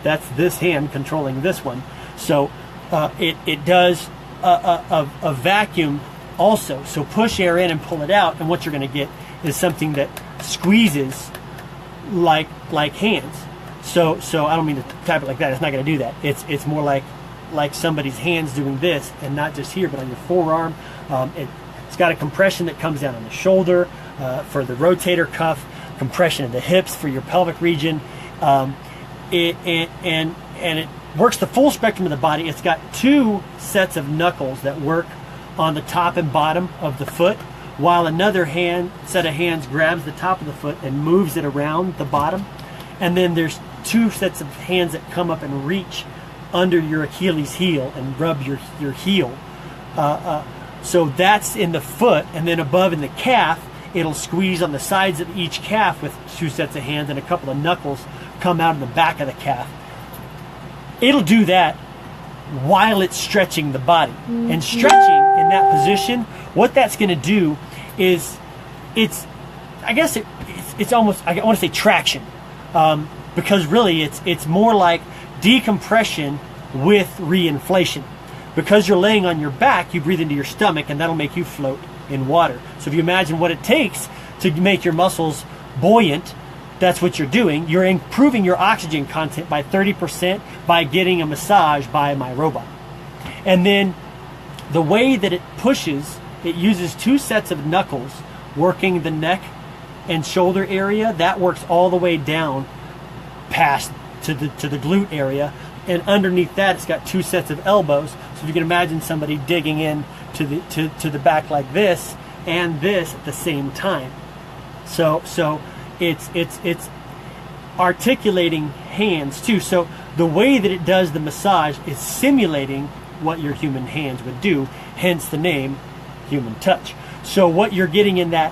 That's this hand controlling this one. So it does a vacuum also. So push air in and pull it out, and what you're going to get is something that squeezes like hands. So I don't mean to type it like that. It's not going to do that. It's more like somebody's hands doing this, and not just here, but on your forearm. It's got a compression that comes down on the shoulder for the rotator cuff, compression of the hips for your pelvic region. It works the full spectrum of the body. It's got 2 sets of knuckles that work on the top and bottom of the foot, while another set of hands grabs the top of the foot and moves it around the bottom. And then there's 2 sets of hands that come up and reach under your Achilles heel and rub your heel. So that's in the foot, and then above in the calf, it'll squeeze on the sides of each calf with 2 sets of hands, and a couple of knuckles come out in the back of the calf. It'll do that while it's stretching the body. And stretching in that position, what that's going to do is it's almost, I want to say traction, because really it's more like decompression with reinflation. Because you're laying on your back, you breathe into your stomach, and that'll make you float in water. So if you imagine what it takes to make your muscles buoyant, that's what you're doing. You're improving your oxygen content by 30% by getting a massage by my robot. And then the way that it pushes, it uses 2 sets of knuckles working the neck and shoulder area. That works all the way down past to the glute area, and underneath that it's got 2 sets of elbows. So if you can imagine somebody digging in to the back like this and this at the same time. So it's articulating hands too. So the way that it does the massage is simulating what your human hands would do, hence the name Human Touch. So what you're getting in that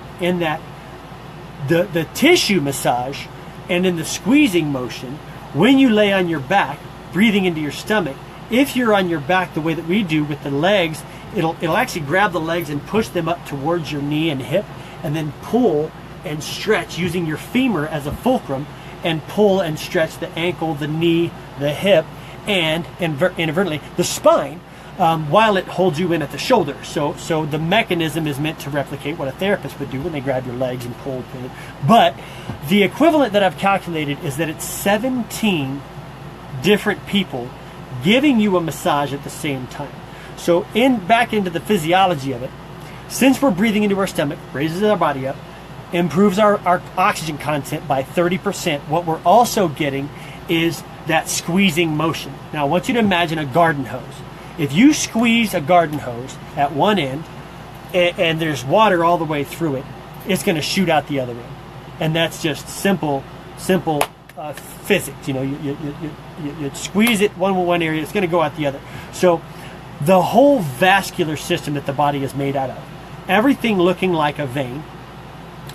the tissue massage and in the squeezing motion, when you lay on your back, breathing into your stomach, if you're on your back the way that we do with the legs, it'll actually grab the legs and push them up towards your knee and hip, and then pull and stretch using your femur as a fulcrum, and pull and stretch the ankle, the knee, the hip, and inadvertently the spine, while it holds you in at the shoulder. So the mechanism is meant to replicate what a therapist would do when they grab your legs and pull. But the equivalent that I've calculated is that it's 17 different people giving you a massage at the same time. So back into the physiology of it, since we're breathing into our stomach, raises our body up, improves our oxygen content by 30%. What we're also getting is that squeezing motion. Now I want you to imagine a garden hose. If you squeeze a garden hose at one end and there's water all the way through it, it's going to shoot out the other end. And that's just simple physics. You squeeze it one area, it's going to go out the other. So the whole vascular system that the body is made out of, everything looking like a vein.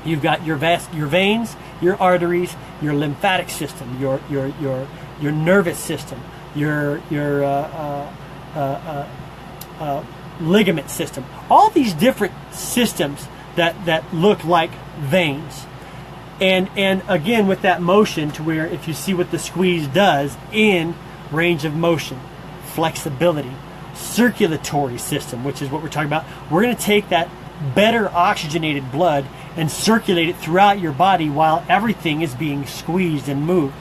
You've got your veins, your arteries, your lymphatic system, your nervous system, your ligament system. All these different systems that look like veins. And again, with that motion, to where if you see what the squeeze does in range of motion, flexibility, circulatory system, which is what we're talking about, we're going to take that better oxygenated blood and circulate it throughout your body while everything is being squeezed and moved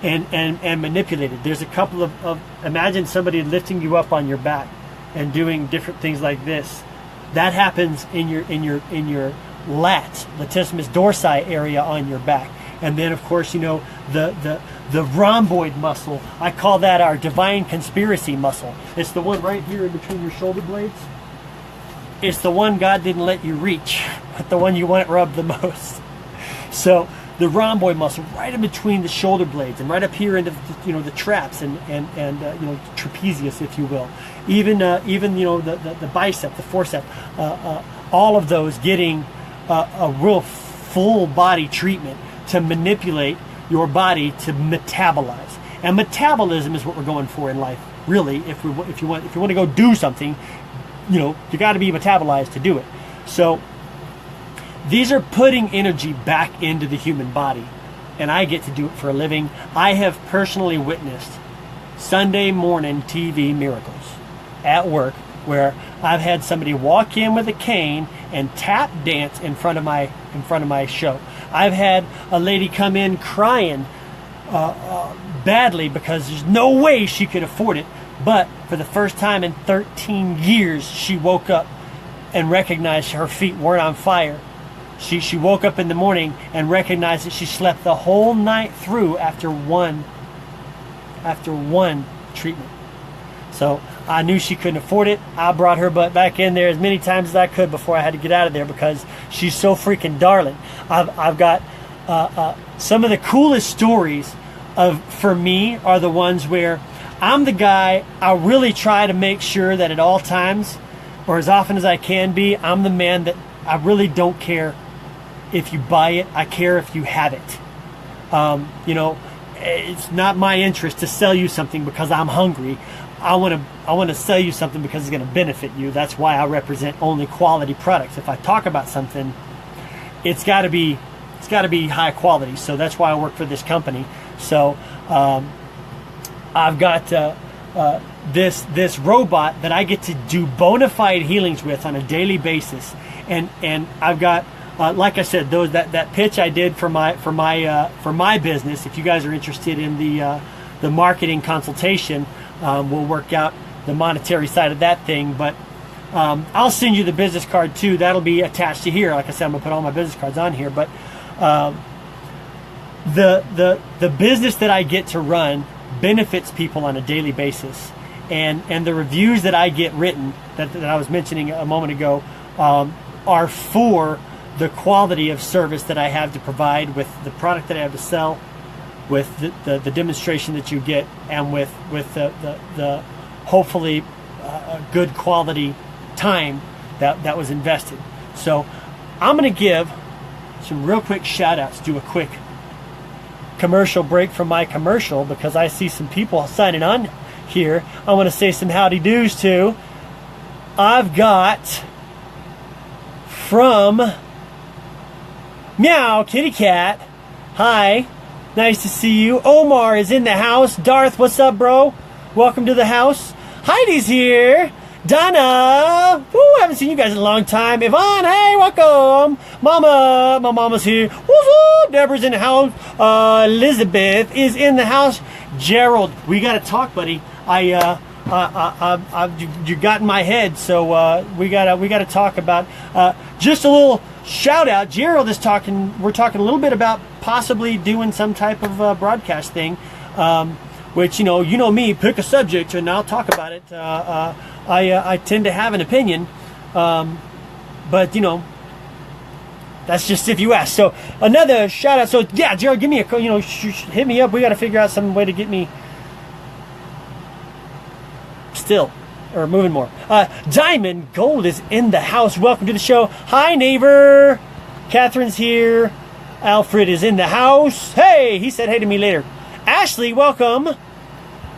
and manipulated. There's a couple of imagine somebody lifting you up on your back and doing different things like this That happens in your lats, latissimus dorsi area on your back. And then, of course, the rhomboid muscle. I call that our divine conspiracy muscle. It's the one right here in between your shoulder blades. It's the one God didn't let you reach, but the one you want it rubbed the most. So the rhomboid muscle right in between the shoulder blades and right up here into the traps and trapezius, if you will. Even the bicep, the forcep, all of those getting a real full body treatment to manipulate your body to metabolize. And metabolism is what we're going for in life, really. If you want to go do something, you got to be metabolized to do it. So these are putting energy back into the human body, and I get to do it for a living. I have personally witnessed Sunday morning TV miracles at work where I've had somebody walk in with a cane and tap dance in front of my show. I've had a lady come in crying badly because there's no way she could afford it, but for the first time in 13 years, she woke up and recognized her feet weren't on fire. She woke up in the morning and recognized that she slept the whole night through after one treatment. So I knew she couldn't afford it. I brought her butt back in there as many times as I could before I had to get out of there because she's so freaking darling. I've got some of the coolest stories for me are the ones where I'm the guy. I really try to make sure that at all times, or as often as I can be, I'm the man that I really don't care if you buy it. I care if you have it. It's not my interest to sell you something because I'm hungry. I want to sell you something because it's going to benefit you. That's why I represent only quality products. If I talk about something, it's got to be high quality. So that's why I work for this company. So I've got this robot that I get to do bona fide healings with on a daily basis, and I've got like I said, that pitch I did for my business. If you guys are interested in the marketing consultation, we'll work out the monetary side of that thing. But I'll send you the business card too. That'll be attached to here. Like I said, I'm gonna put all my business cards on here. But the business that I get to run benefits people on a daily basis, and the reviews that I get written that I was mentioning a moment ago are for the quality of service that I have to provide with the product that I have to sell, with the demonstration that you get, and with the hopefully good quality time that was invested. So I'm going to give some real quick shout outs, do a quick commercial break from my commercial because I see some people signing on here. I want to say some howdy doos to. I've got from Meow Kitty Cat. Hi, nice to see you. Omar is in the house. Darth, what's up, bro? Welcome to the house. Heidi's here. Donna, woo, haven't seen you guys in a long time. Yvonne, hey, welcome. Mama, my mama's here. What's up? Deborah's in the house. Elizabeth is in the house. Gerald, we gotta talk, buddy. You got in my head, so we gotta talk about just a little shout out. Gerald is talking. We're talking a little bit about possibly doing some type of broadcast thing, which you know me, pick a subject and I'll talk about it. I tend to have an opinion, but that's just if you ask. So another shout out. So yeah, Gerald, give me a hit me up. We got to figure out some way to get me still or moving more. Diamond Gold is in the house. Welcome to the show. Hi, neighbor. Catherine's here. Alfred is in the house. Hey, he said hey to me later. Ashley, welcome.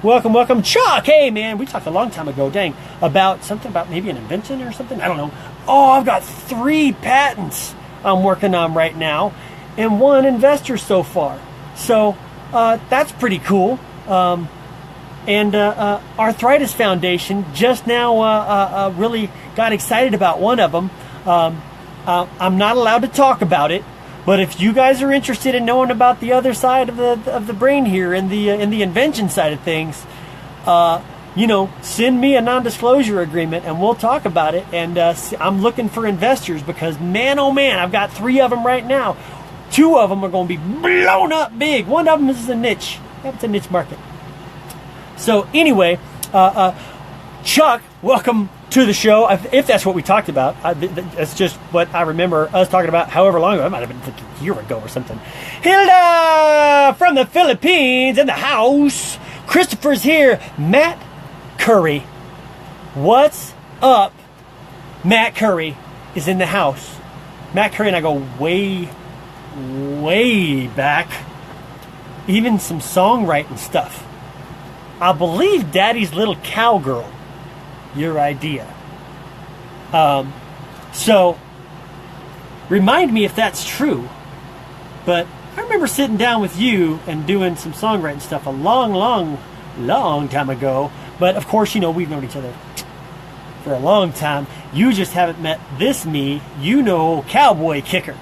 Welcome. Chuck, hey, man. We talked a long time ago, dang, about something about maybe an invention or something. I don't know. Oh, I've got 3 patents I'm working on right now and 1 investor so far. So that's pretty cool. And Arthritis Foundation just now really got excited about one of them. I'm not allowed to talk about it, but if you guys are interested in knowing about the other side of the brain here and the invention side of things, send me a non-disclosure agreement and we'll talk about it. And I'm looking for investors because, man, oh man, I've got 3 of them right now. 2 of them are going to be blown up big. One of them is a niche. It's a niche market. So anyway, Chuck, welcome to the show. If that's what we talked about, that's just what I remember us talking about however long ago. It might have been like a year ago or something. Hilda from the Philippines in the house. Christopher's here. Matt Curry. What's up? Matt Curry is in the house. Matt Curry and I go way back. Even some songwriting stuff. I believe Daddy's Little Cowgirl, your idea. So, remind me if that's true. But I remember sitting down with you and doing some songwriting stuff a long time ago. But of course, we've known each other for a long time. You just haven't met this me, Cowboy Kicker.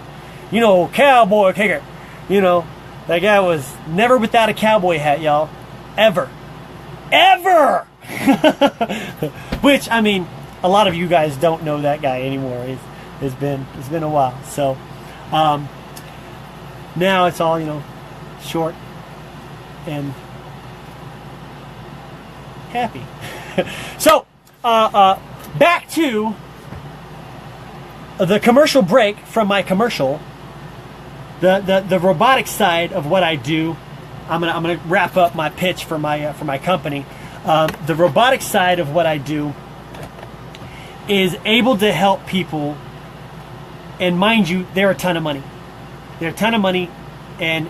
Cowboy Kicker. That guy was never without a cowboy hat, y'all. Ever. Which, I mean, a lot of you guys don't know that guy anymore. It's been a while. So, now it's all, short and happy. So, back to the commercial break from my commercial. The robotic side of what I do. I'm gonna wrap up my pitch for my company. The robotic side of what I do is able to help people, and mind you, they're a ton of money. They're a ton of money, and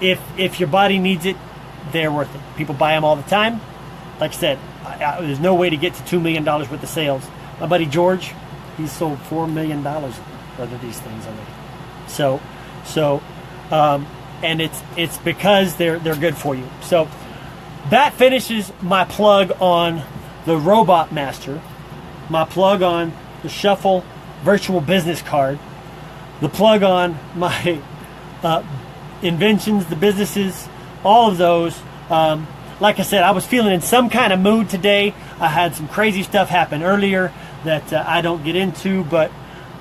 if your body needs it, they're worth it. People buy them all the time. Like I said, there's no way to get to $2 million worth of sales. My buddy George, he's sold $4 million worth of these things already. So. And it's because they're good for you. So that finishes my plug on the Robot Master, my plug on the Shuffle virtual business card, the plug on my inventions, the businesses, all of those. Like I said, I was feeling in some kind of mood today. I had some crazy stuff happen earlier that I don't get into, but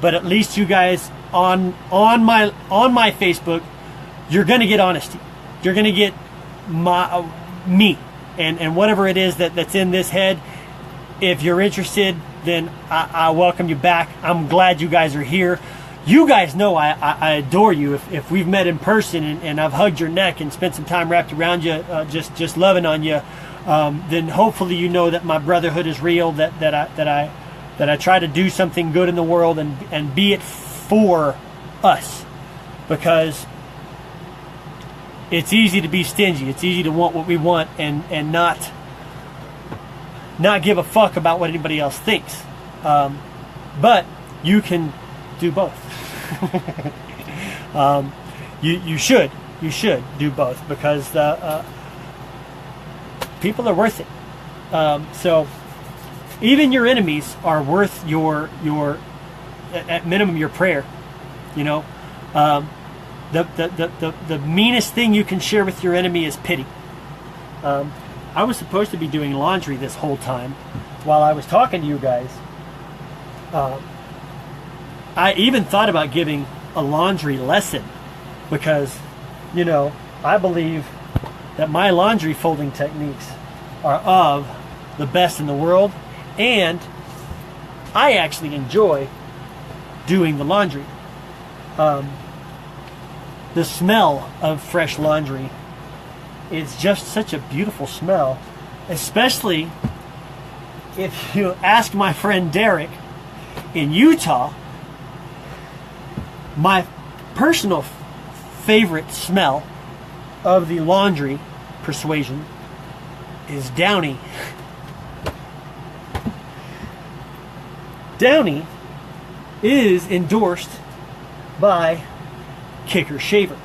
at least you guys on my Facebook, you're going to get honesty. You're going to get me and whatever it is that's in this head. If you're interested, then I welcome you back. I'm glad you guys are here. You guys know I adore you. If we've met in person and I've hugged your neck and spent some time wrapped around you, just loving on you, then hopefully you know that my brotherhood is real. That I try to do something good in the world and be it for us, because it's easy to be stingy. It's easy to want what we want and not give a fuck about what anybody else thinks. But you can do both. You should do both, because people are worth it. So even your enemies are worth your at minimum your prayer. The meanest thing you can share with your enemy is pity. I was supposed to be doing laundry this whole time while I was talking to you guys. I even thought about giving a laundry lesson because, I believe that my laundry folding techniques are of the best in the world, and I actually enjoy doing the laundry. The smell of fresh laundry is just such a beautiful smell, especially if you ask my friend Derek in Utah. My personal favorite smell of the laundry persuasion is Downy. Downy is endorsed by Kicker Shaver.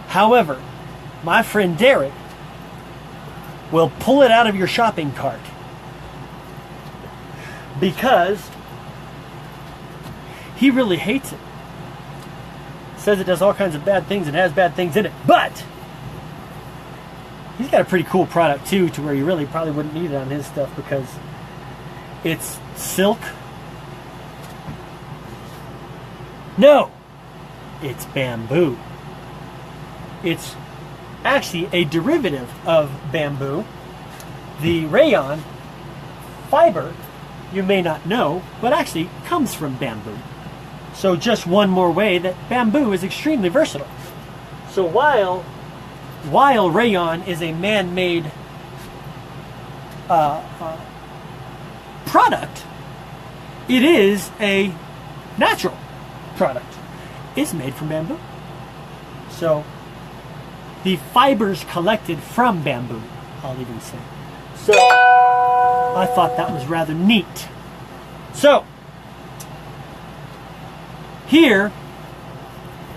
However, my friend Derek will pull it out of your shopping cart because he really hates it. Says it does all kinds of bad things and has bad things in it. But he's got a pretty cool product too, to where you really probably wouldn't need it on his stuff because it's silk. No, it's bamboo. It's actually a derivative of bamboo. The rayon fiber, you may not know, but actually comes from bamboo. So just one more way that bamboo is extremely versatile. So while rayon is a man-made product, it is a natural product. It's made from bamboo. So the fibers collected from bamboo, I'll even say. So I thought that was rather neat. So here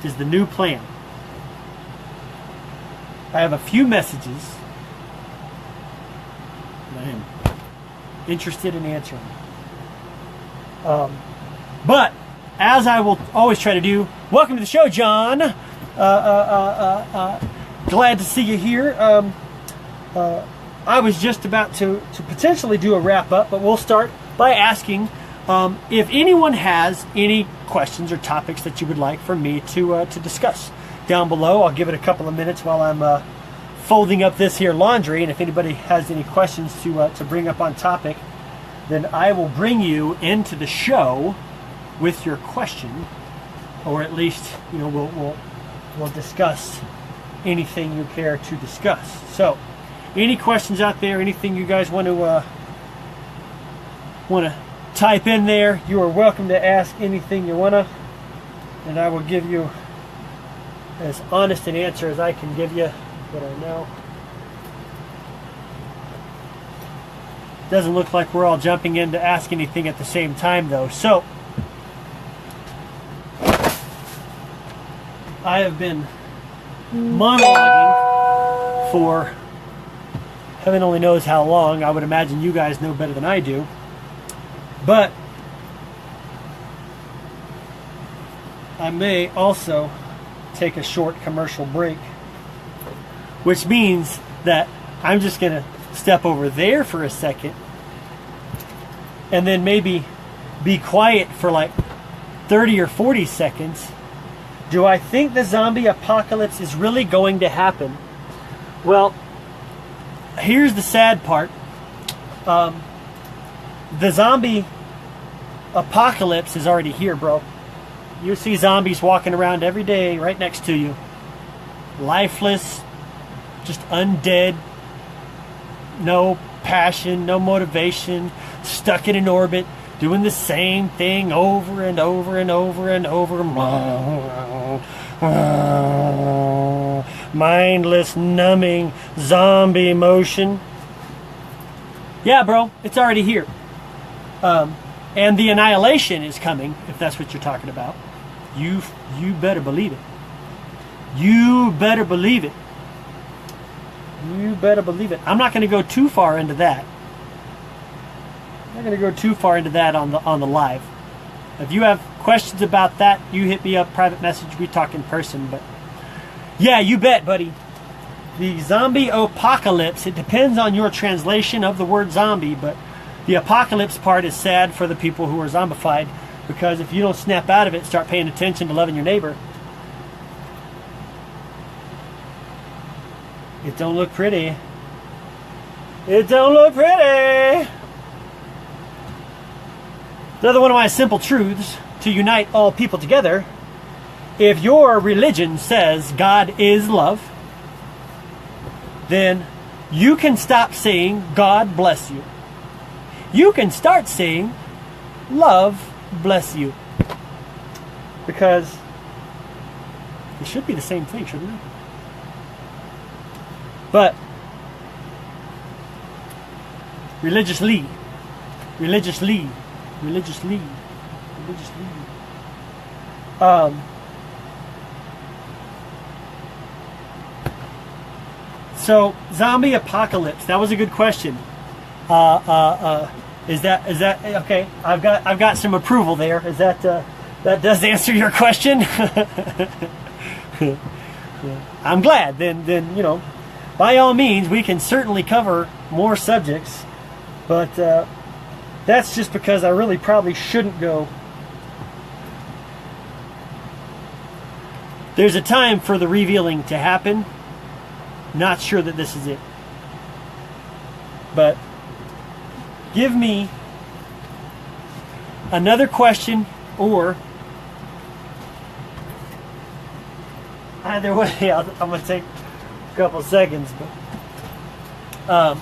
is the new plan. I have a few messages that I am interested in answering. But as I will always try to do, welcome to the show, John. Glad to see you here. I was just about to potentially do a wrap up, but we'll start by asking if anyone has any questions or topics that you would like for me to discuss down below. I'll give it a couple of minutes while I'm folding up this here laundry, and if anybody has any questions to bring up on topic, then I will bring you into the show with your question, or at least we'll discuss anything you care to discuss. So, any questions out there? Anything you guys want to type in there? You are welcome to ask anything you wanna, and I will give you as honest an answer as I can give you what I know. Doesn't look like we're all jumping in to ask anything at the same time, though. So I have been monologuing for heaven only knows how long. I would imagine you guys know better than I do. But I may also take a short commercial break, which means that I'm just going to step over there for a second and then maybe be quiet for like 30 or 40 seconds. Do I think the zombie apocalypse is really going to happen? Well, here's the sad part. The zombie apocalypse is already here, bro. You see zombies walking around every day right next to you. Lifeless, just undead, no passion, no motivation, stuck in an orbit, doing the same thing over and over and over and over. Mindless, numbing, zombie motion. Yeah, bro, it's already here. And the annihilation is coming, if that's what you're talking about. You better believe it. You better believe it. You better believe it. I'm not going to go too far into that. I'm not going to go too far into that on the live. If you have questions about that, you hit me up, private message, we talk in person. But yeah, you bet, buddy. The zombie apocalypse, it depends on your translation of the word zombie, but the apocalypse part is sad for the people who are zombified, because if you don't snap out of it, start paying attention to loving your neighbor, it don't look pretty. It don't look pretty. Another one of my simple truths to unite all people together. If your religion says God is love, then you can stop saying God bless you. You can start saying love bless you. Because it should be the same thing, shouldn't it? But religiously, so zombie apocalypse, that was a good question. Is that okay? I've got some approval there. Is that that does answer your question? I'm glad. Then by all means, we can certainly cover more subjects, but that's just because I really probably shouldn't go. There's a time for the revealing to happen. Not sure that this is it. But give me another question, or either way, I'm going to take a couple seconds. But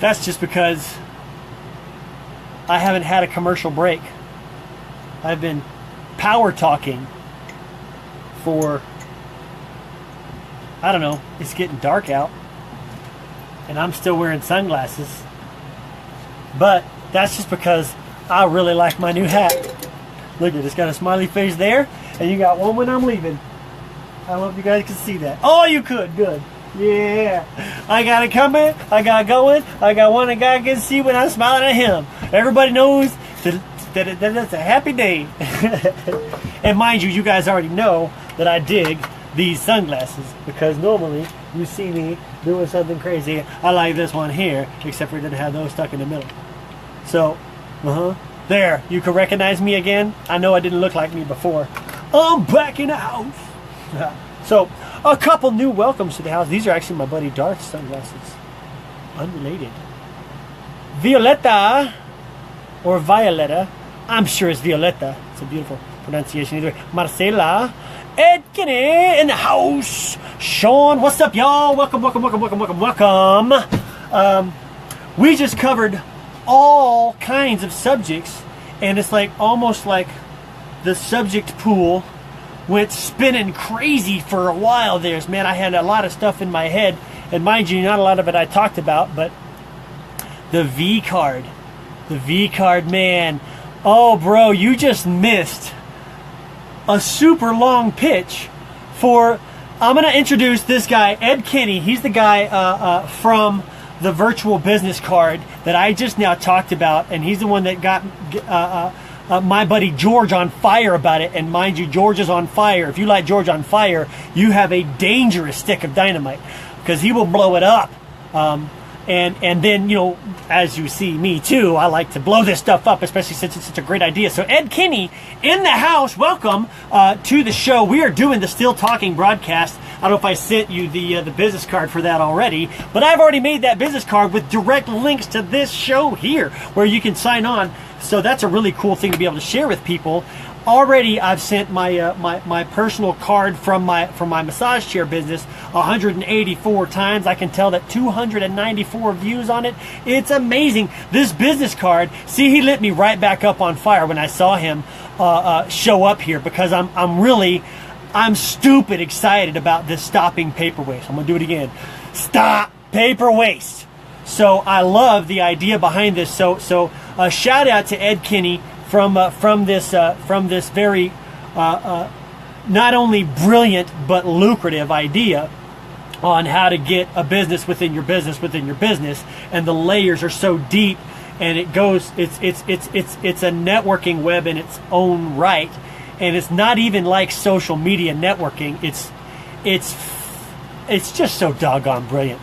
that's just because I haven't had a commercial break. I've been power talking for, I don't know, it's getting dark out and I'm still wearing sunglasses, but that's just because I really like my new hat. Look at it, it's got a smiley face there, and you got one when I'm leaving. I don't know if you guys can see that. Oh, you could, good. Yeah, I got it coming, I got it going, I got one that guy can see when I'm smiling at him. Everybody knows that it's a happy day. And mind you, you guys already know that I dig these sunglasses, because normally you see me doing something crazy. I like this one here, except for it didn't have those stuck in the middle. So, there, you can recognize me again. I know I didn't look like me before. I'm back in the house. So, a couple new welcomes to the house. These are actually my buddy Darth's sunglasses. Unrelated. Violetta, or Violetta. I'm sure it's Violetta. It's a beautiful pronunciation either way. Marcela. Ed Kinney in the house. Sean, what's up, y'all? Welcome. We just covered all kinds of subjects, and it's like almost like the subject pool went spinning crazy for a while there. Man, I had a lot of stuff in my head, and mind you, not a lot of it I talked about, but the V card, man. Oh, bro, you just missed a super long pitch for, I'm going to introduce this guy, Ed Kinney. He's the guy from the virtual business card that I just now talked about, and he's the one that got my buddy George on fire about it. And mind you, George is on fire. If you light George on fire, you have a dangerous stick of dynamite, because he will blow it up. And then, you know, as you see me too, I like to blow this stuff up, especially since it's such a great idea. So Ed Kinney in the house, welcome to the show. We are doing the Still Talking broadcast. I don't know if I sent you the business card for that already, but I've already made that business card with direct links to this show here, where you can sign on. So that's a really cool thing to be able to share with people. Already, I've sent my my personal card from my massage chair business 184 times. I can tell that 294 views on it. It's amazing. This business card. See, he lit me right back up on fire when I saw him show up here, because I'm stupid excited about this stopping paper waste. I'm gonna do it again. Stop paper waste. So I love the idea behind this. So a shout out to Ed Kinney from this very not only brilliant but lucrative idea on how to get a business within your business, and the layers are so deep, and it goes, it's a networking web in its own right, and it's not even like social media networking. It's just so doggone brilliant.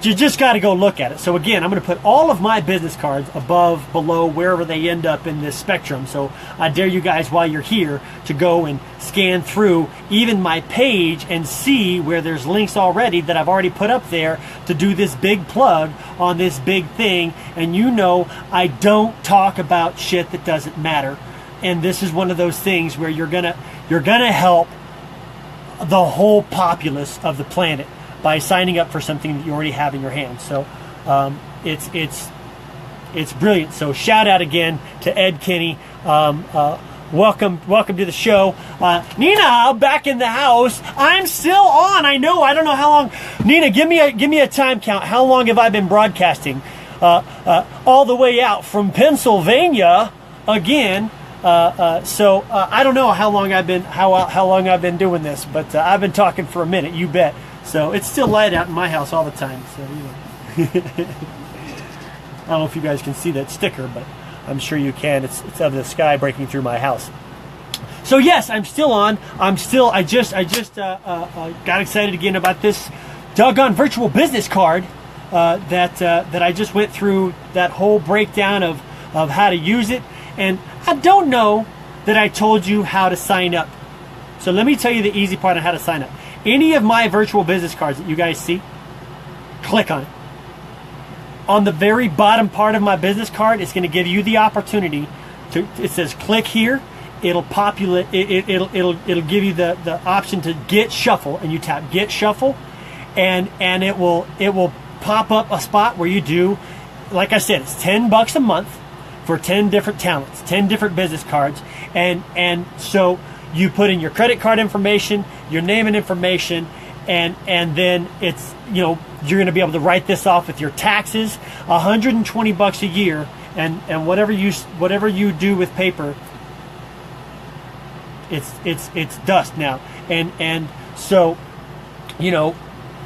You just got to go look at it. So again, I'm going to put all of my business cards above, below, wherever they end up in this spectrum. So I dare you guys, while you're here, to go and scan through even my page and see where there's links already that I've already put up there to do this big plug on this big thing. And you know, I don't talk about shit that doesn't matter. And this is one of those things where you're gonna help the whole populace of the planet by signing up for something that you already have in your hands. So it's brilliant. So shout out again to Ed Kinney. Welcome to the show. Nina, back in the house. I'm still on. I don't know how long. Nina, give me a time count. How long have I been broadcasting? All the way out from Pennsylvania again. So I don't know how long I've been doing this, but I've been talking for a minute. You bet. So it's still light out in my house all the time. So, you know. I don't know if you guys can see that sticker, but I'm sure you can. It's of the sky breaking through my house. So yes, I'm still on. I just got excited again about this doggone virtual business card that I just went through that whole breakdown of how to use it. And I don't know that I told you how to sign up. So let me tell you the easy part on how to sign up. Any of my virtual business cards that you guys see, click on it. On the very bottom part of my business card, it's going to give you the opportunity to, it says click here. It'll populate, it'll give you the option to get shuffle, and you tap get shuffle, and it will pop up a spot where you do, like I said, it's $10 a month for 10 different talents, 10 different business cards, and so you put in your credit card information, your name and information, and then it's, you know, you're going to be able to write this off with your taxes, $120 a year, and whatever you do with paper, it's dust now. And so, you know,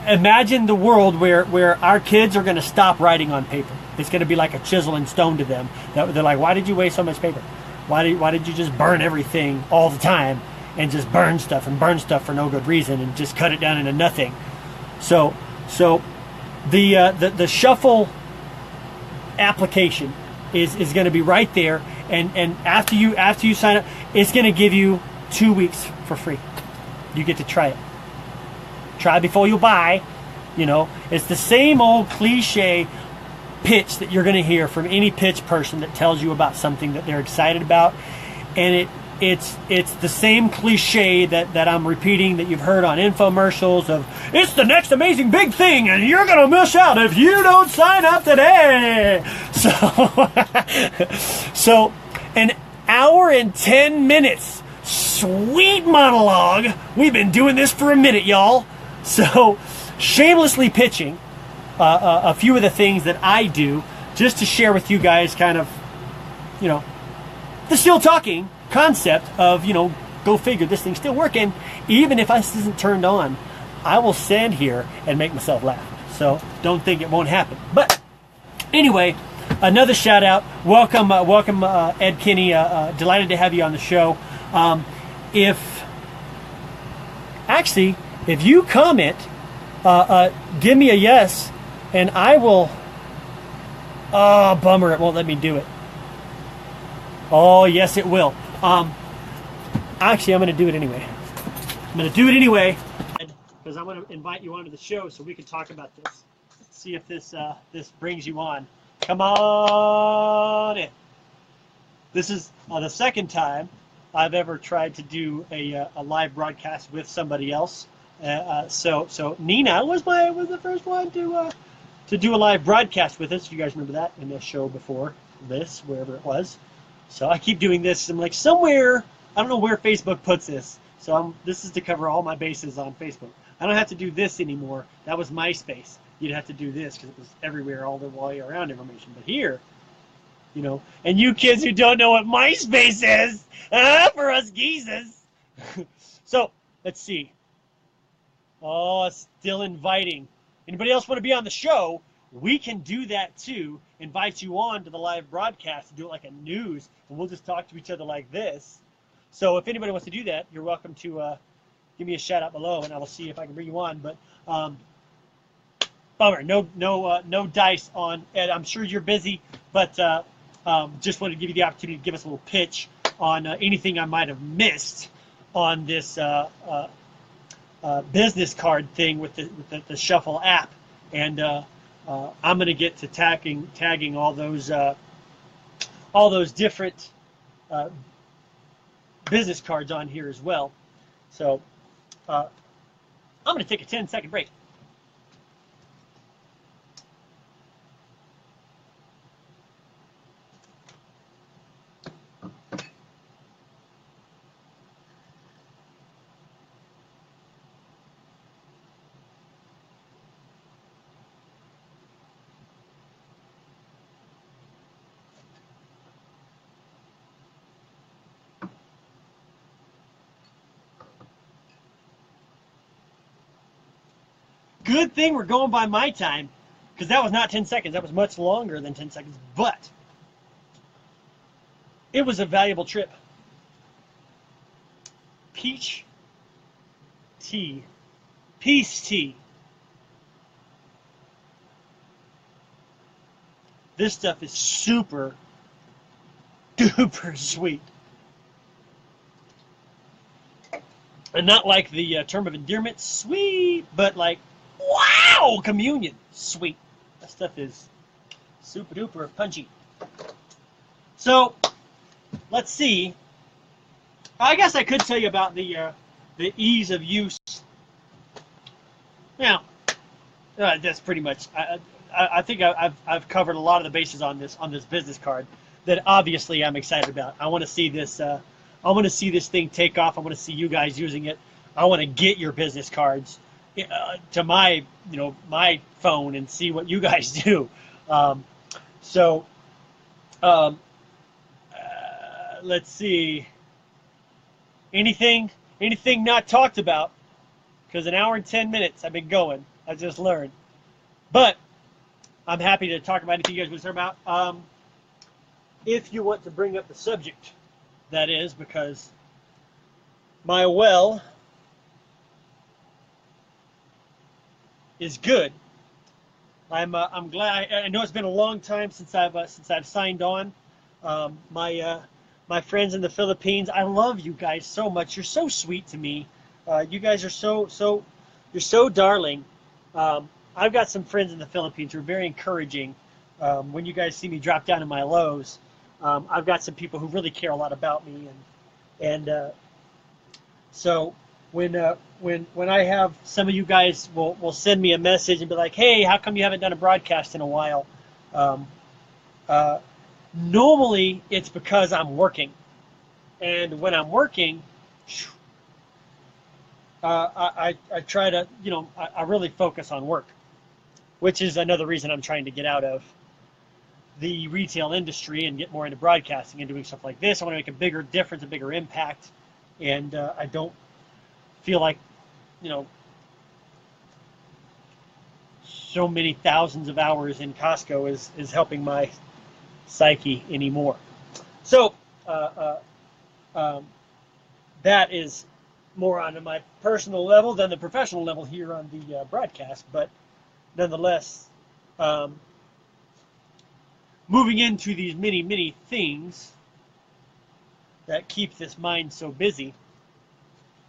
imagine the world where our kids are going to stop writing on paper. It's going to be like a chisel and stone to them. They're like, why did you waste so much paper? Why did you just burn everything all the time and just burn stuff for no good reason and just cut it down into nothing? So the shuffle application is going to be right there, and after you sign up, it's going to give you 2 weeks for free. You get to try it. Try before you buy. You know, it's the same old cliche pitch that you're going to hear from any pitch person that tells you about something that they're excited about, and it's the same cliche that I'm repeating that you've heard on infomercials of, it's the next amazing big thing and you're gonna miss out if you don't sign up today. So an hour and 10 minutes, sweet monologue. We've been doing this for a minute, y'all. So shamelessly pitching a few of the things that I do, just to share with you guys kind of, you know, the still talking concept of, you know, go figure, this thing's still working. Even if this isn't turned on, I will stand here and make myself laugh. So don't think it won't happen. But anyway, another shout out. Welcome Ed Kinney. Delighted to have you on the show. If you comment, give me a yes, and I will. Oh, bummer, it won't let me do it. Oh, yes, it will. Actually, I'm going to do it anyway. I'm going to do it anyway because I'm going to invite you onto the show so we can talk about this. See if this brings you on. Come on in. This is the second time I've ever tried to do a live broadcast with somebody else. So Nina was the first one to do a live broadcast with us. You guys remember that in the show before this, wherever it was. So I keep doing this. I'm like, somewhere, I don't know where Facebook puts this. So this is to cover all my bases on Facebook. I don't have to do this anymore. That was MySpace. You'd have to do this because it was everywhere, all the way around information. But here, you know, and you kids who don't know what MySpace is, for us geezers. So let's see. Oh, still inviting. Anybody else want to be on the show? We can do that too. Invite you on to the live broadcast and do it like a news, and we'll just talk to each other like this. So if anybody wants to do that, you're welcome to give me a shout out below, and I will see if I can bring you on. But bummer, no dice on Ed. I'm sure you're busy, but just wanted to give you the opportunity to give us a little pitch on anything I might have missed on this business card thing with the Shuffle app, and I'm going to get to tagging all those different business cards on here as well. So I'm going to take a 10-second break. Good thing we're going by my time, because that was not 10 seconds. That was much longer than 10 seconds. But It was a valuable trip. Peach tea. Peace tea. This stuff is super duper sweet. And not like the term of endearment, sweet, but like, wow, communion, sweet. That stuff is super duper punchy. So, let's see. I guess I could tell you about the ease of use. Now, that's pretty much. I think I've covered a lot of the bases on this business card that obviously I'm excited about. I want to see this. I want to see this thing take off. I want to see you guys using it. I want to get your business cards to my my phone and see what you guys do. Let's see. Anything not talked about? Because an hour and 10 minutes I've been going. I just learned. But I'm happy to talk about anything you guys want to talk about. If you want to bring up the subject, that is, because my well is good. I'm glad. I know it's been a long time since I've signed on. My friends in the Philippines, I love you guys so much. You're so sweet to me. You guys are you're so darling. I've got some friends in the Philippines who are very encouraging. When you guys see me drop down in my lows, I've got some people who really care a lot about me, and so when I have some of you guys will send me a message and be like, hey, how come you haven't done a broadcast in a while? Normally it's because I'm working, and when I'm working, I try to I really focus on work, which is another reason I'm trying to get out of the retail industry and get more into broadcasting and doing stuff like this. I want to make a bigger difference, a bigger impact, and I don't feel like so many thousands of hours in Costco is helping my psyche anymore. So that is more on my personal level than the professional level here on the broadcast, but nonetheless, moving into these many things that keep this mind so busy,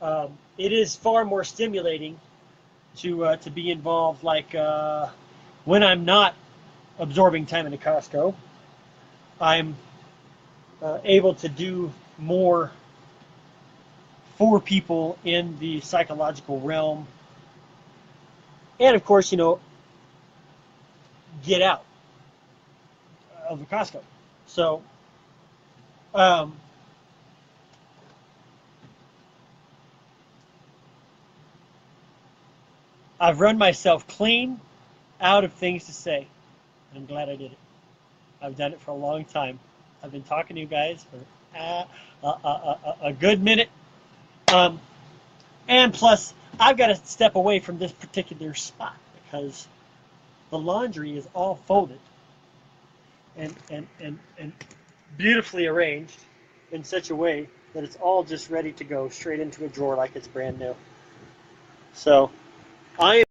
it is far more stimulating to be involved. Like when I'm not absorbing time into Costco, I'm able to do more for people in the psychological realm, and of course, get out of the Costco. So, I've run myself clean out of things to say. I'm glad I did it. I've done it for a long time. I've been talking to you guys for a good minute. And plus, I've got to step away from this particular spot because the laundry is all folded and beautifully arranged in such a way that it's all just ready to go straight into a drawer like it's brand new. So I